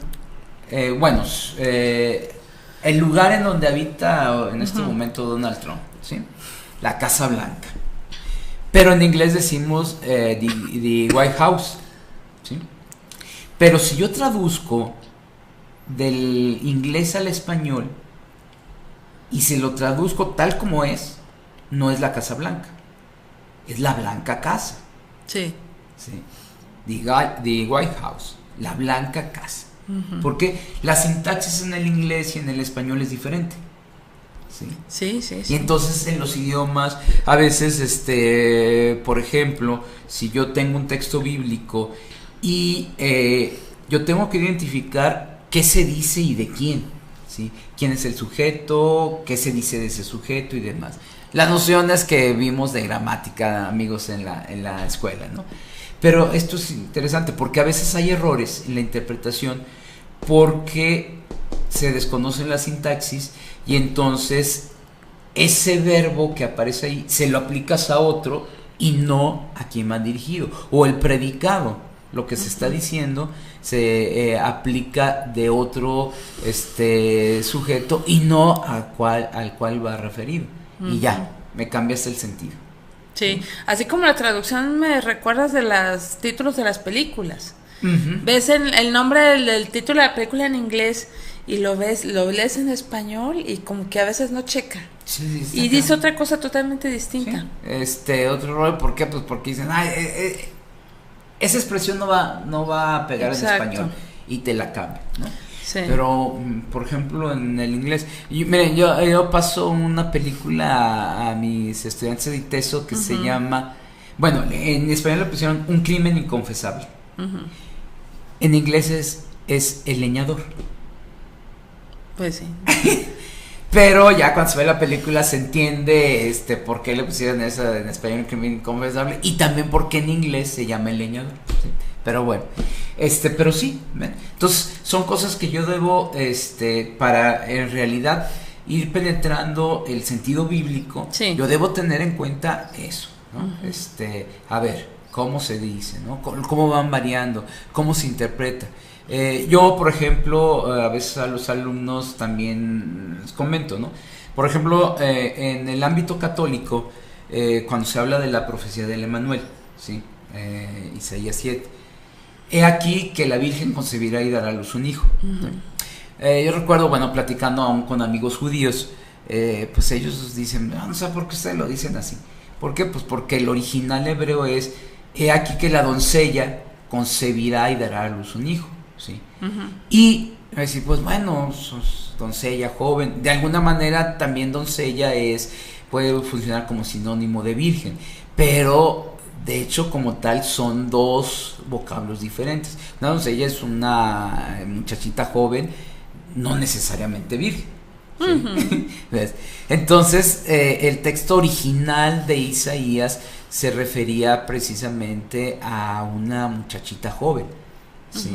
el lugar en donde habita en este momento Donald Trump, ¿sí? La Casa Blanca. Pero en inglés decimos the White House, ¿sí? Pero si yo traduzco del inglés al español y se lo traduzco tal como es, no es la Casa Blanca, es la Blanca Casa. Sí. Sí. The White House, la Blanca Casa. Uh-huh. Porque la sintaxis en el inglés y en el español es diferente. ¿Sí? Sí, sí, sí. Y entonces en los idiomas, a veces, por ejemplo, si yo tengo un texto bíblico y yo tengo que identificar qué se dice y de quién, ¿sí? Quién es el sujeto, qué se dice de ese sujeto y demás. Las nociones que vimos de gramática, amigos, en la escuela, ¿no? Pero esto es interesante porque a veces hay errores en la interpretación porque se desconocen la sintaxis y entonces ese verbo que aparece ahí se lo aplicas a otro y no a quien va dirigido, o el predicado, lo que se está diciendo se aplica de otro sujeto y no al cual va referido, y ya me cambias el sentido. Sí, así como la traducción, me recuerdas de los títulos de las películas. Uh-huh. Ves el nombre del título de la película en inglés y lo lees en español y como que a veces no checa. Sí, y dice otra cosa totalmente distinta. Sí. Otro rol, ¿por qué? Pues porque dicen, esa expresión no va a pegar. Exacto. En español y te la cambia, ¿no? Sí. Pero, por ejemplo, en el inglés, miren, yo paso una película a mis estudiantes de ITESO que se llama, bueno, en español le pusieron Un crimen inconfesable. Uh-huh. En inglés es El leñador. Pues sí. Pero ya cuando se ve la película se entiende por qué le pusieron eso en español, Un crimen inconfesable, y también por qué en inglés se llama El leñador, ¿sí? Pero bueno, pero sí, ¿ven? Entonces son cosas que yo debo, para en realidad ir penetrando el sentido bíblico, sí, yo debo tener en cuenta eso, ¿no? Uh-huh. A ver, cómo se dice, ¿no? Cómo van variando, cómo se interpreta. Yo, por ejemplo, a veces a los alumnos también les comento, ¿no? Por ejemplo, en el ámbito católico, cuando se habla de la profecía del Emanuel, ¿sí? Isaías 7, he aquí que la Virgen concebirá y dará a luz un hijo. Uh-huh. Yo recuerdo, bueno, platicando aún con amigos judíos, pues ellos dicen, no sé por qué ustedes lo dicen así. ¿Por qué? Pues porque el original hebreo es, he aquí que la doncella concebirá y dará a luz un hijo, ¿sí? Y decir, pues bueno, sos doncella, joven, de alguna manera también doncella puede funcionar como sinónimo de virgen, pero de hecho como tal son dos vocablos diferentes. Una doncella es una muchachita joven, no necesariamente virgen, ¿sí? Entonces el texto original de Isaías se refería precisamente a una muchachita joven, ¿sí?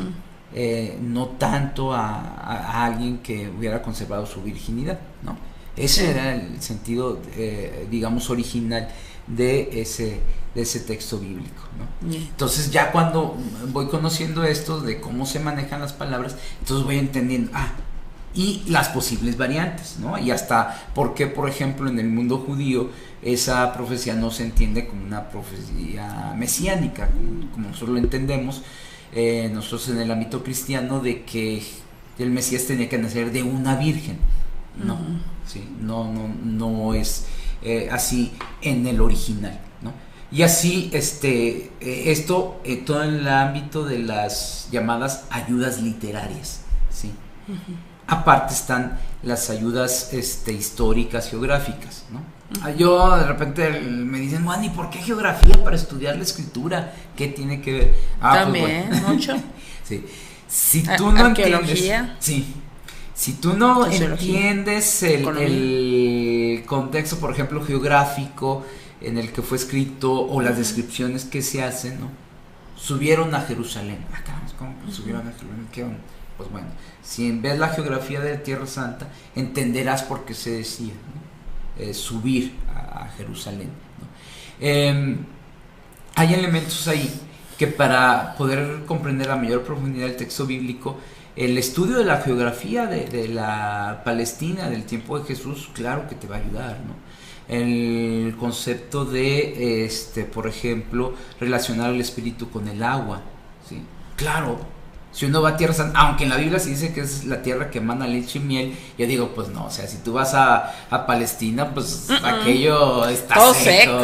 No tanto a alguien que hubiera conservado su virginidad, ¿no? Ese era el sentido, digamos, original de ese texto bíblico, ¿no? Entonces ya cuando voy conociendo esto de cómo se manejan las palabras, entonces voy entendiendo, y las posibles variantes, ¿no? Y hasta por qué, por ejemplo, en el mundo judío esa profecía no se entiende como una profecía mesiánica, como nosotros lo entendemos, nosotros en el ámbito cristiano, de que el Mesías tenía que nacer de una virgen. No, sí, no es así en el original, ¿no? Y así esto todo en el ámbito de las llamadas ayudas literarias, ¿sí? Aparte están las ayudas históricas, geográficas, ¿no? Yo de repente me dicen, Juan, ¿y por qué geografía para estudiar la escritura? ¿Qué tiene que ver? También, pues, bueno. mucho. Sí. Si tú no arqueología. entiendes, sí. Si tú no entiendes el contexto, por ejemplo, geográfico en el que fue escrito, o las descripciones que se hacen, ¿no? Subieron a Jerusalén. ¿Cómo subieron a Jerusalén? ¿Qué onda? Pues bueno, si ves la geografía de la Tierra Santa, entenderás por qué se decía, ¿no? Subir a Jerusalén, ¿no? Hay elementos ahí que, para poder comprender a mayor profundidad el texto bíblico, el estudio de la geografía de la Palestina del tiempo de Jesús, claro que te va a ayudar, ¿no? El concepto de, por ejemplo, relacionar el espíritu con el agua, ¿sí? Claro, si uno va a Tierra Santa, aunque en la Biblia se dice que es la tierra que emana leche y miel, yo digo, pues no, o sea, si tú vas a Palestina, pues aquello está todo seco,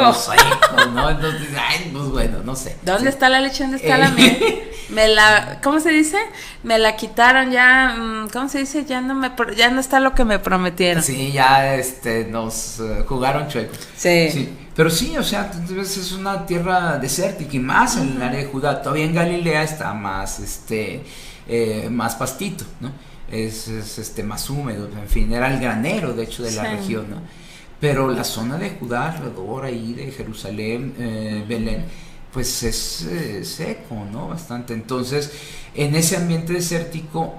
¿no? Entonces, pues bueno, no sé. ¿Dónde está la leche? ¿Dónde está la miel? ¿Cómo se dice? Me la quitaron ya, ¿cómo se dice? Ya no está lo que me prometieron. Sí, ya nos jugaron chueco. Sí. Pero sí, o sea, entonces es una tierra desértica, y más en el área de Judá. Todavía en Galilea está más más pastito, ¿no? Es más húmedo, en fin, era el granero, de hecho, de la región, ¿no? Pero la zona de Judá, alrededor ahí de Jerusalén, Belén, pues es seco, ¿no? Bastante. Entonces, en ese ambiente desértico,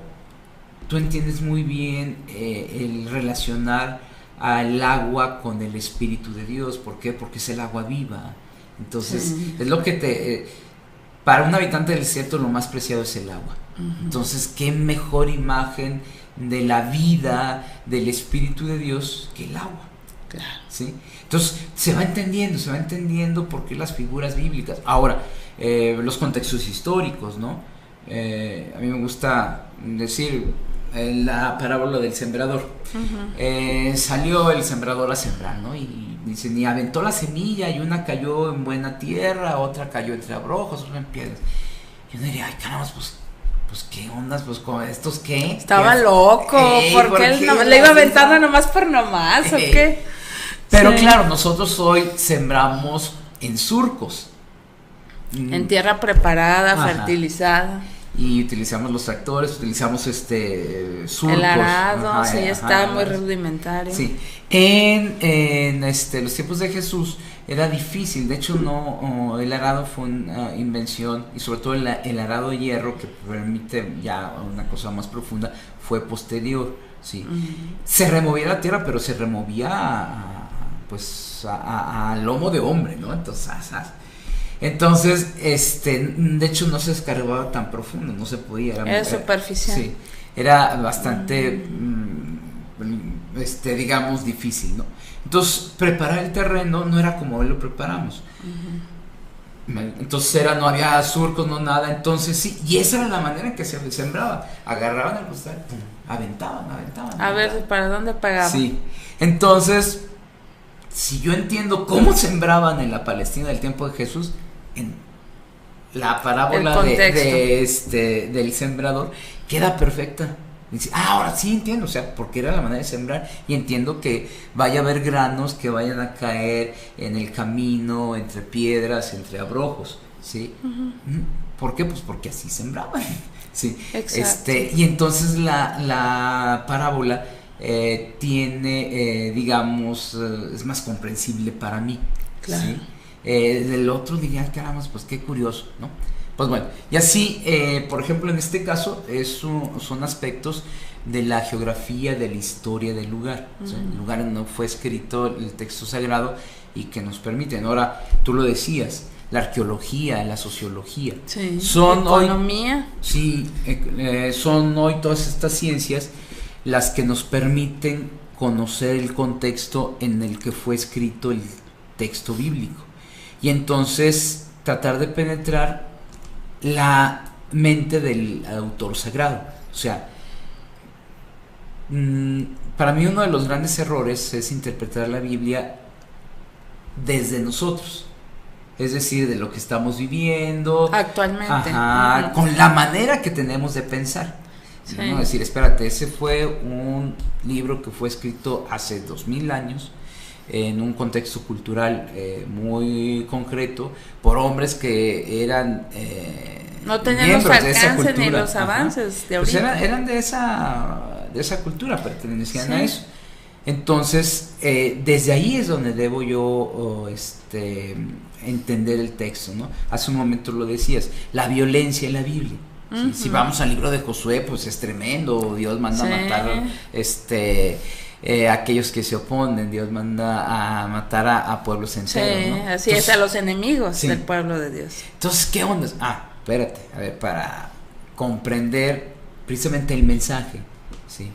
tú entiendes muy bien el relacionar al agua con el Espíritu de Dios. ¿Por qué? Porque es el agua viva. Entonces, es lo que para un habitante del desierto, lo más preciado es el agua. Entonces, ¿qué mejor imagen de la vida del Espíritu de Dios que el agua? Claro. ¿Sí? Entonces, se va entendiendo por qué las figuras bíblicas. Ahora, los contextos históricos, ¿no? A mí me gusta decir la parábola del sembrador. Salió el sembrador a sembrar, ¿no? Y dicen, y aventó la semilla, y una cayó en buena tierra, otra cayó entre abrojos, otra en piedras. Y uno diría, ay, caramba, pues qué ondas, pues con estos qué. Estaba loco, porque él le iba aventando nomás por nomás, ¿o qué? Pero claro, nosotros hoy sembramos en surcos. En tierra preparada, fertilizada. Y utilizamos los tractores, utilizamos surcos. El arado, está muy rudimentario. Sí. En los tiempos de Jesús era difícil, de hecho el arado fue una invención, y sobre todo el arado de hierro, que permite ya una cosa más profunda, fue posterior, ¿sí? Se removía la tierra, pero se removía a lomo de hombre, ¿no? Entonces, de hecho no se escarbaba tan profundo, no se podía. Era superficial. Sí, era bastante, digamos, difícil, ¿no? Entonces, preparar el terreno no era como hoy lo preparamos. Entonces no había surcos, no nada, entonces sí, y esa era la manera en que se sembraba, agarraban el costal, pum, aventaban. A ver, ¿para dónde pegaban? Sí, entonces, si yo entiendo cómo sembraban en la Palestina del tiempo de Jesús, en la parábola del sembrador, queda perfecta. Dice, ahora sí entiendo, o sea, porque era la manera de sembrar, y entiendo que vaya a haber granos que vayan a caer en el camino, entre piedras, entre abrojos, ¿sí? ¿Por qué? Pues porque así sembraban, ¿sí? Exacto. Y entonces la parábola tiene, digamos, es más comprensible para mí, claro. ¿sí? Del otro diría, caramba, pues qué curioso, ¿no? Pues bueno, y así, por ejemplo, en este caso, son aspectos de la geografía, de la historia del lugar. O sea, el lugar no fue escrito el texto sagrado y que nos permiten. Ahora, tú lo decías, la arqueología, la sociología. Sí, son economía. Son hoy todas estas ciencias las que nos permiten conocer el contexto en el que fue escrito el texto bíblico. Y entonces tratar de penetrar la mente del autor sagrado. O sea, para mí uno de los grandes errores es interpretar la Biblia desde nosotros, es decir, de lo que estamos viviendo actualmente, con la manera que tenemos de pensar, sí. ¿No? Es decir, espérate, ese fue un libro que fue escrito hace 2000 años en un contexto cultural muy concreto, por hombres que eran no tenían los alcances ni los avances de ahorita. Pues eran de esa cultura, pertenecían a eso. Entonces, desde ahí es donde debo yo entender el texto, ¿no? Hace un momento lo decías, la violencia en la Biblia. ¿Sí? Si vamos al libro de Josué, pues es tremendo, Dios manda a matar aquellos que se oponen, Dios manda a matar a pueblos enteros, ¿no? Así es, a los enemigos del pueblo de Dios. Entonces, ¿qué onda? Espérate, a ver, para comprender precisamente el mensaje, ¿sí?,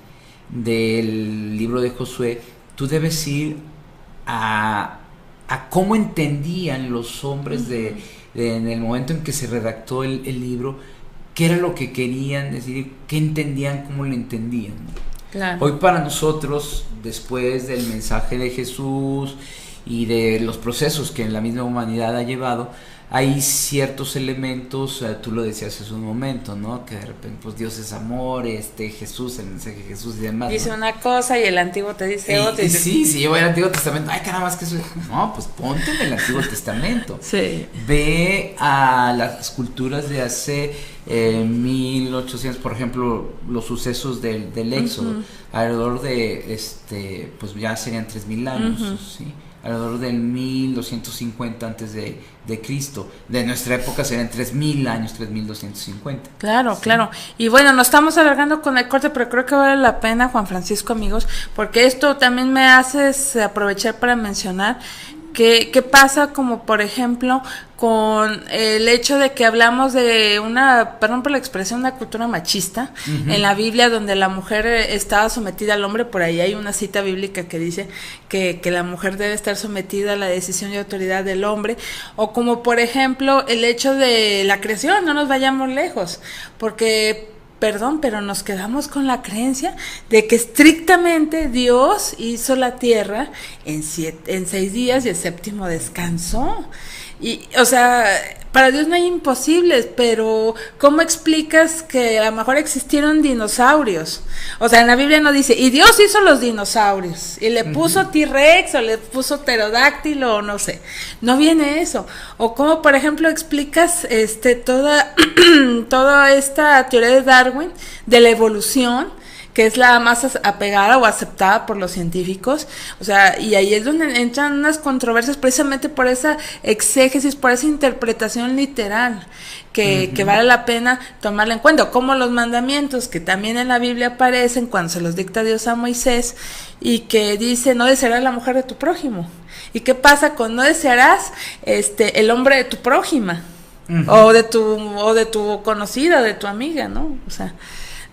del libro de Josué, tú debes ir a cómo entendían los hombres en el momento en que se redactó el libro, qué era lo que querían decir, qué entendían, cómo lo entendían, ¿no? Claro. Hoy para nosotros, después del mensaje de Jesús y de los procesos que la misma humanidad ha llevado, hay ciertos elementos, tú lo decías hace un momento, ¿no? Que de repente, pues Dios es amor, Jesús, el mensaje de Jesús y demás, dice, ¿no?, una cosa y el Antiguo te dice otra. Sí, si llevo el Antiguo Testamento, ay caramba, es que eso... No, pues ponte en el Antiguo Testamento. Sí. Ve a las culturas de hace 1800, por ejemplo, los sucesos del Éxodo, alrededor de, pues ya serían 3000 años, ¿sí? Alrededor del 1250 antes de Cristo. De nuestra época serían 3000 años, 3250. Claro, ¿sí? Claro. Y bueno, nos estamos alargando con el corte, pero creo que vale la pena, Juan Francisco, amigos, porque esto también me hace aprovechar para mencionar ¿qué pasa, como por ejemplo con el hecho de que hablamos de perdón por la expresión, una cultura machista en la Biblia, donde la mujer estaba sometida al hombre? Por ahí hay una cita bíblica que dice que la mujer debe estar sometida a la decisión y autoridad del hombre, o como por ejemplo el hecho de la creación, no nos vayamos lejos, porque perdón, pero nos quedamos con la creencia de que estrictamente Dios hizo la tierra en 6 días y el séptimo descansó. Y, o sea, para Dios no hay imposibles, pero ¿cómo explicas que a lo mejor existieron dinosaurios? O sea, en la Biblia no dice, y Dios hizo los dinosaurios, y le puso T-Rex, o le puso pterodáctilo, o no sé. No viene eso. O cómo, por ejemplo, explicas toda esta teoría de Darwin, de la evolución, que es la más apegada o aceptada por los científicos. O sea, y ahí es donde entran unas controversias precisamente por esa exégesis, por esa interpretación literal que vale la pena tomarla en cuenta, como los mandamientos que también en la Biblia aparecen cuando se los dicta Dios a Moisés, y que dice, no desearás la mujer de tu prójimo. ¿Y qué pasa con no desearás el hombre de tu prójima? O de tu conocida, de tu amiga, ¿no? O sea,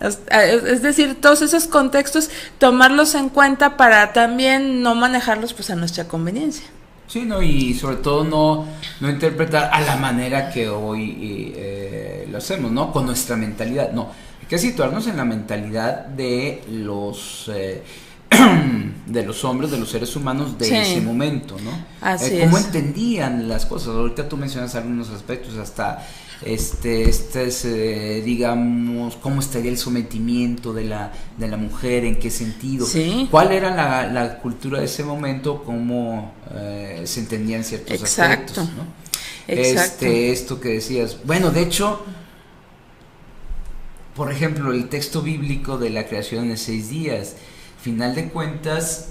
es decir, todos esos contextos, tomarlos en cuenta para también no manejarlos pues a nuestra conveniencia. Sí, no, y sobre todo no interpretar a la manera que hoy lo hacemos, ¿no? Con nuestra mentalidad, no. Hay que situarnos en la mentalidad de los hombres, de los seres humanos de ese momento, ¿no? Así cómo es. Entendían las cosas. Ahorita tú mencionas algunos aspectos, hasta digamos, cómo estaría el sometimiento de la mujer, en qué sentido, cuál era la cultura de ese momento, cómo se entendían ciertos aspectos, ¿no? Exacto. Esto que decías, bueno, de hecho, por ejemplo, el texto bíblico de la creación en 6 días, final de cuentas,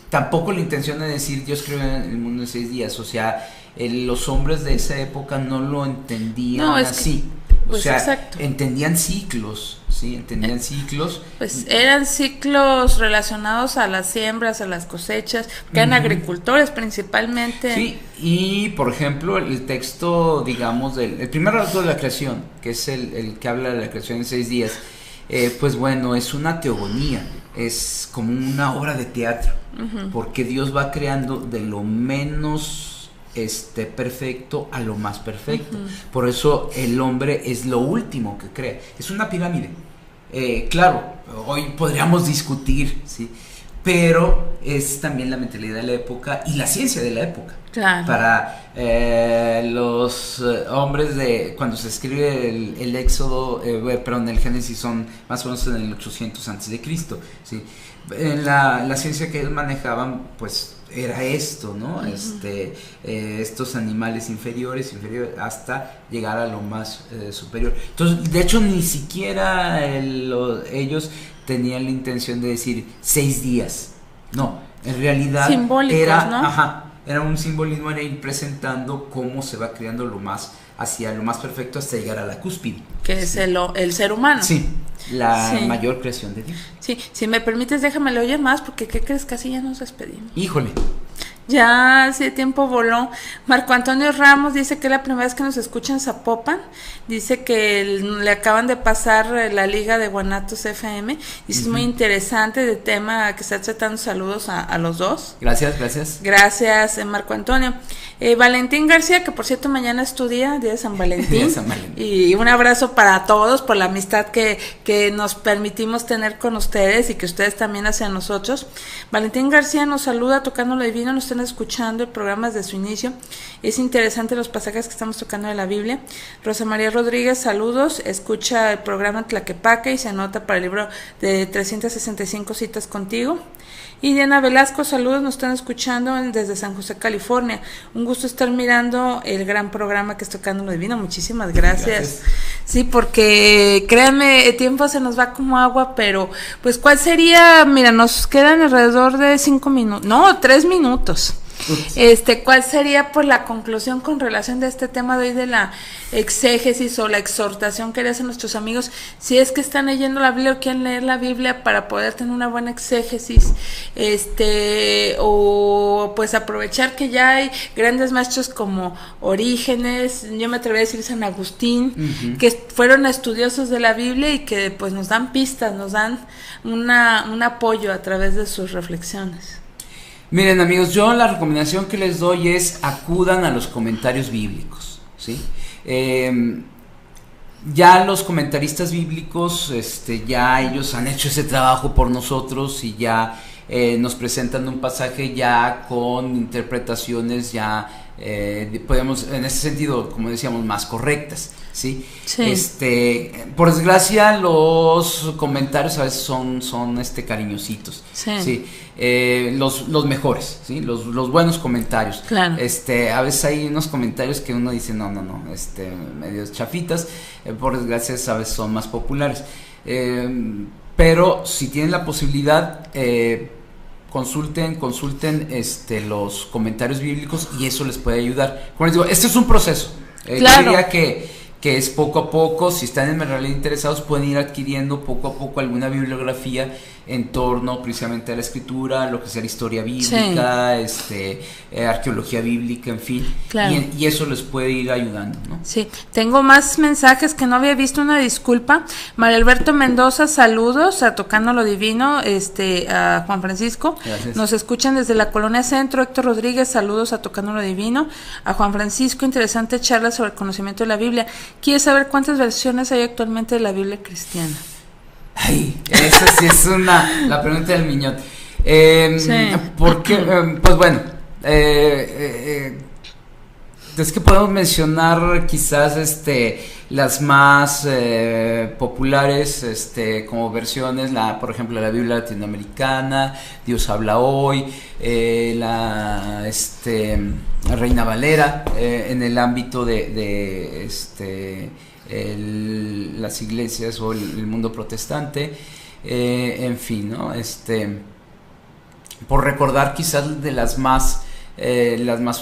tampoco la intención de decir Dios creó el mundo en 6 días, o sea, los hombres de esa época no lo entendían así, o sea, exacto. Entendían ciclos, ¿sí? Entendían ciclos. Pues eran ciclos relacionados a las siembras, a las cosechas, que eran agricultores principalmente. Sí, y por ejemplo, el texto, digamos, el primer relato de la creación, que es el que habla de la creación en 6 días, pues bueno, es una teogonía, es como una obra de teatro, porque Dios va creando de lo menos perfecto a lo más perfecto. Por eso el hombre es lo último que crea, es una pirámide. Claro, hoy podríamos discutir, ¿sí? Pero es también la mentalidad de la época y la ciencia de la época. Claro. Para los hombres cuando se escribe el Éxodo, perdón, el Génesis, son más o menos en el 800 a.C., ¿sí? La ciencia que ellos manejaban, pues era esto, ¿no? Estos animales inferiores hasta llegar a lo más superior. Entonces, de hecho, ni siquiera ellos tenían la intención de decir 6 días. No, en realidad era un simbolismo, era ir presentando cómo se va creando hacia lo más perfecto hasta llegar a la cúspide. Que es el ser humano. Sí, la mayor creación de Dios. Sí, si me permites, déjame lo oír más, porque ¿qué crees? Casi ya nos despedimos. Híjole. Ya, sí, el tiempo voló. Marco Antonio Ramos dice que es la primera vez que nos escucha en Zapopan. Dice que le acaban de pasar la liga de Guanatos FM. Dice es muy interesante el tema que está tratando. Saludos a los dos. Gracias. Gracias, Marco Antonio. Valentín García, que por cierto mañana es tu día de San Valentín. Y un abrazo para todos por la amistad que nos permitimos tener con ustedes y que ustedes también hacia nosotros. Valentín García nos saluda tocando lo divino. Nos están escuchando el programa desde su inicio. Es interesante los pasajes que estamos tocando de la Biblia. Rosa María Rodríguez, saludos. Escucha el programa Tlaquepaque y se anota para el libro de 365 citas contigo. Y Diana Velasco, saludos, nos están escuchando desde San José, California. Un gusto estar mirando el gran programa que es Tocando lo Divino. Muchísimas gracias. Sí, porque créanme, el tiempo se nos va como agua, pero pues ¿cuál sería? Mira, nos quedan alrededor de 5 minutos, no, 3 minutos. ¿Cuál sería pues la conclusión con relación de este tema de hoy de la exégesis o la exhortación que le hacen nuestros amigos, si es que están leyendo la Biblia o quieren leer la Biblia para poder tener una buena exégesis, o pues aprovechar que ya hay grandes maestros como Orígenes, yo me atrevería a decir San Agustín, que fueron estudiosos de la Biblia y que pues nos dan pistas, nos dan un apoyo a través de sus reflexiones? Miren, amigos, yo la recomendación que les doy es acudan a los comentarios bíblicos, ¿sí? Ya los comentaristas bíblicos, ya ellos han hecho ese trabajo por nosotros y ya nos presentan un pasaje ya con interpretaciones ya, podemos, en ese sentido, como decíamos, más correctas, ¿sí? Por desgracia, los comentarios a veces son cariñositos, ¿sí? Los mejores, ¿sí? Los buenos comentarios. Claro. A veces hay unos comentarios que uno dice, no, medios chafitas, por desgracia a veces son más populares. Pero si tienen la posibilidad, consulten los comentarios bíblicos y eso les puede ayudar. Como les digo, este es un proceso. Claro. Yo diría que es poco a poco, si están en realidad interesados, pueden ir adquiriendo poco a poco alguna bibliografía en torno precisamente a la escritura, lo que sea la historia bíblica, arqueología bíblica, en fin, claro. y eso les puede ir ayudando, ¿no? Sí, tengo más mensajes que no había visto, una disculpa. María Alberto Mendoza, saludos a Tocando lo Divino, a Juan Francisco. Gracias. Nos escuchan desde la Colonia Centro. Héctor Rodríguez, saludos a Tocando lo Divino. A Juan Francisco, interesante charla sobre el conocimiento de la Biblia. ¿Quiere saber cuántas versiones hay actualmente de la Biblia cristiana? Ay, esa sí es la pregunta del millón. Porque, pues bueno, es que podemos mencionar quizás las más populares como versiones, por ejemplo la Biblia latinoamericana, Dios habla hoy, la Reina Valera, en el ámbito de las iglesias o el mundo protestante, en fin, ¿no? Por recordar quizás de las más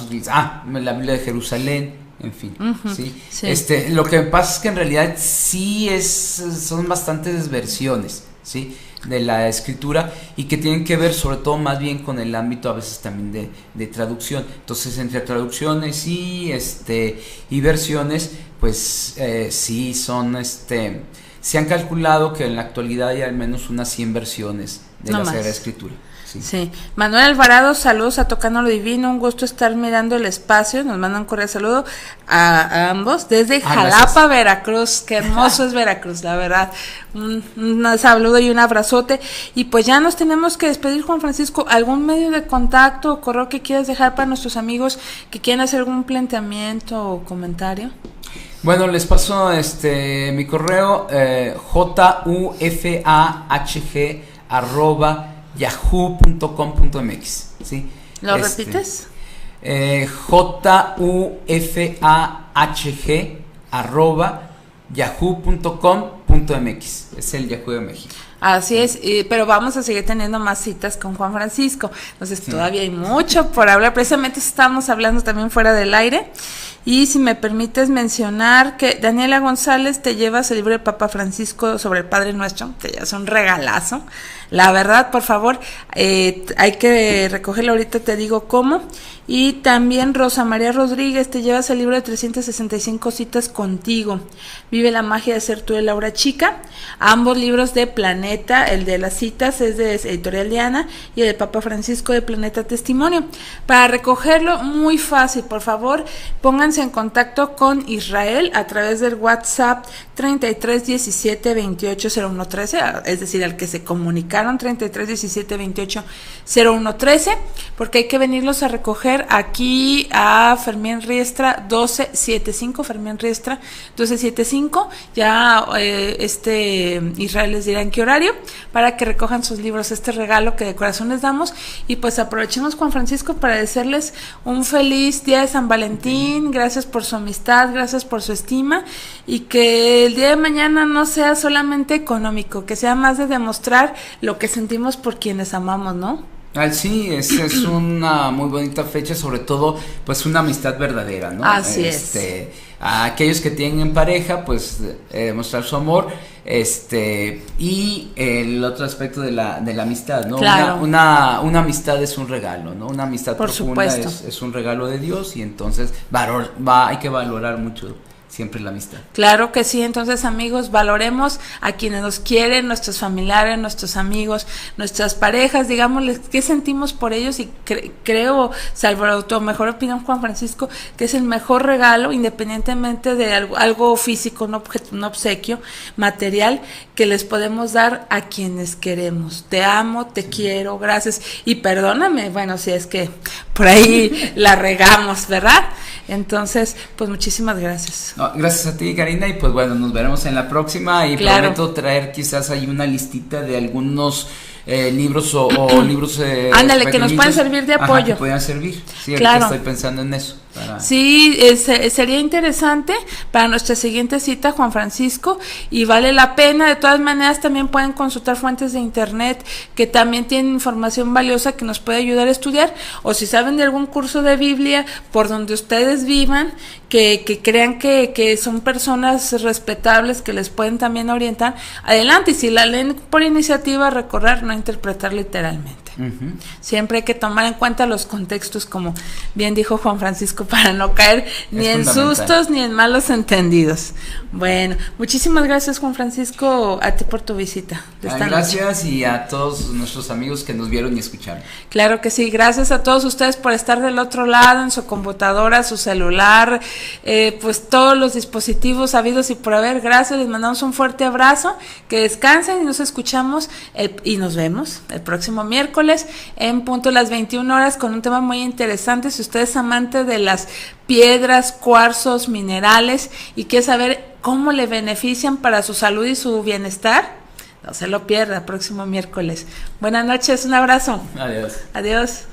utilizadas, la Biblia de Jerusalén, en fin, ¿sí? Sí. Lo que pasa es que en realidad sí son bastantes versiones, ¿sí?, de la escritura, y que tienen que ver sobre todo más bien con el ámbito a veces también de traducción. Entonces, entre traducciones y versiones, pues sí son se han calculado que en la actualidad hay al menos unas 100 versiones de la Sagrada Escritura. Sí. Sí. Manuel Alvarado, saludos a Tocando lo Divino, un gusto estar mirando el espacio, nos mandan un cordial saludo a ambos desde Jalapa, gracias. Veracruz, qué hermoso es Veracruz, la verdad, un saludo y un abrazote, y pues ya nos tenemos que despedir. Juan Francisco, ¿algún medio de contacto o correo que quieras dejar para nuestros amigos que quieran hacer algún planteamiento o comentario? Bueno, les paso mi correo, jufag@yahoo.com.mx, ¿sí? ¿Lo repites? jufag@yahoo.com.mx, es el Yahoo de México. Así es, pero vamos a seguir teniendo más citas con Juan Francisco, entonces todavía hay mucho por hablar, precisamente estamos hablando también fuera del aire. Y si me permites mencionar que Daniela González, te llevas el libro de Papa Francisco sobre el Padre Nuestro, te llevas un regalazo, la verdad, por favor, hay que recogerlo ahorita, te digo cómo. Y también Rosa María Rodríguez, te llevas el libro de 365 citas contigo, Vive la magia de ser tú de Laura Chica, ambos libros de Planeta, el de las citas es de Editorial Diana y el de Papa Francisco de Planeta Testimonio. Para recogerlo, muy fácil, por favor, pónganse en contacto con Israel a través del WhatsApp 33 17 28 01 13, es decir, al que se comunicaron, 33 17 28 01 13, porque hay que venirlos a recoger aquí a Fermín Riestra 1275, Fermín Riestra 1275, ya Israel les dirá en qué horario, para que recojan sus libros, este regalo que de corazón les damos. Y pues aprovechemos, Juan Francisco, para desearles un feliz día de San Valentín, gracias por su amistad, gracias por su estima, y que el día de mañana no sea solamente económico, que sea más de demostrar lo que sentimos por quienes amamos, ¿no? Sí, es una muy bonita fecha, sobre todo pues una amistad verdadera, ¿no? Así es. A aquellos que tienen pareja, pues demostrar su amor, y el otro aspecto de la amistad, ¿no? Claro. Una amistad es un regalo, ¿no? Una amistad por profunda supuesto. Es un regalo de Dios, y entonces hay que valorar mucho siempre la amistad. Claro que sí, entonces amigos, valoremos a quienes nos quieren, nuestros familiares, nuestros amigos, nuestras parejas, digámosles qué sentimos por ellos, y creo, salvo tu mejor opinión, Juan Francisco, que es el mejor regalo, independientemente de algo físico, un obsequio material, que les podemos dar a quienes queremos. Te amo, te quiero, gracias, y perdóname, bueno, si es que por ahí la regamos, ¿verdad? Entonces, pues muchísimas gracias. No, gracias a ti, Karina, y pues bueno, nos veremos en la próxima, y claro, prometo traer quizás ahí una listita de algunos libros o libros ándale, que nos pueden servir de apoyo. Que puedan servir, sí, claro. estoy pensando en eso. Sí, sería interesante para nuestra siguiente cita, Juan Francisco, y vale la pena. De todas maneras, también pueden consultar fuentes de internet que también tienen información valiosa que nos puede ayudar a estudiar, o si saben de algún curso de Biblia por donde ustedes vivan, que crean que son personas respetables que les pueden también orientar, adelante. Y si la leen por iniciativa, recorrer, no interpretar literalmente. Siempre hay que tomar en cuenta los contextos, como bien dijo Juan Francisco, para no caer ni en sustos ni en malos entendidos. Bueno, muchísimas gracias, Juan Francisco, a ti por tu visita. Gracias, y a todos nuestros amigos que nos vieron y escucharon. Claro que sí, gracias a todos ustedes por estar del otro lado, en su computadora, su celular, pues todos los dispositivos habidos y por haber. Gracias, les mandamos un fuerte abrazo, que descansen, y nos escuchamos y nos vemos el próximo miércoles en punto las 21 horas con un tema muy interesante. Si usted es amante de las piedras, cuarzos, minerales y quiere saber cómo le benefician para su salud y su bienestar, no se lo pierda el próximo miércoles. Buenas noches, un abrazo. Adiós. Adiós.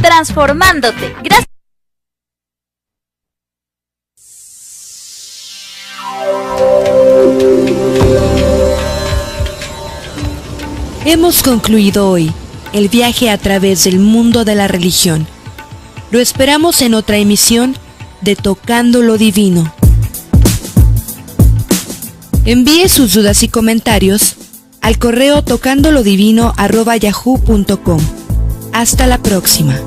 Transformándote. Gracias. Hemos concluido hoy el viaje a través del mundo de la religión. Lo esperamos en otra emisión de Tocando lo Divino. Envíe sus dudas y comentarios al correo tocandolodivino@yahoo.com. Hasta la próxima.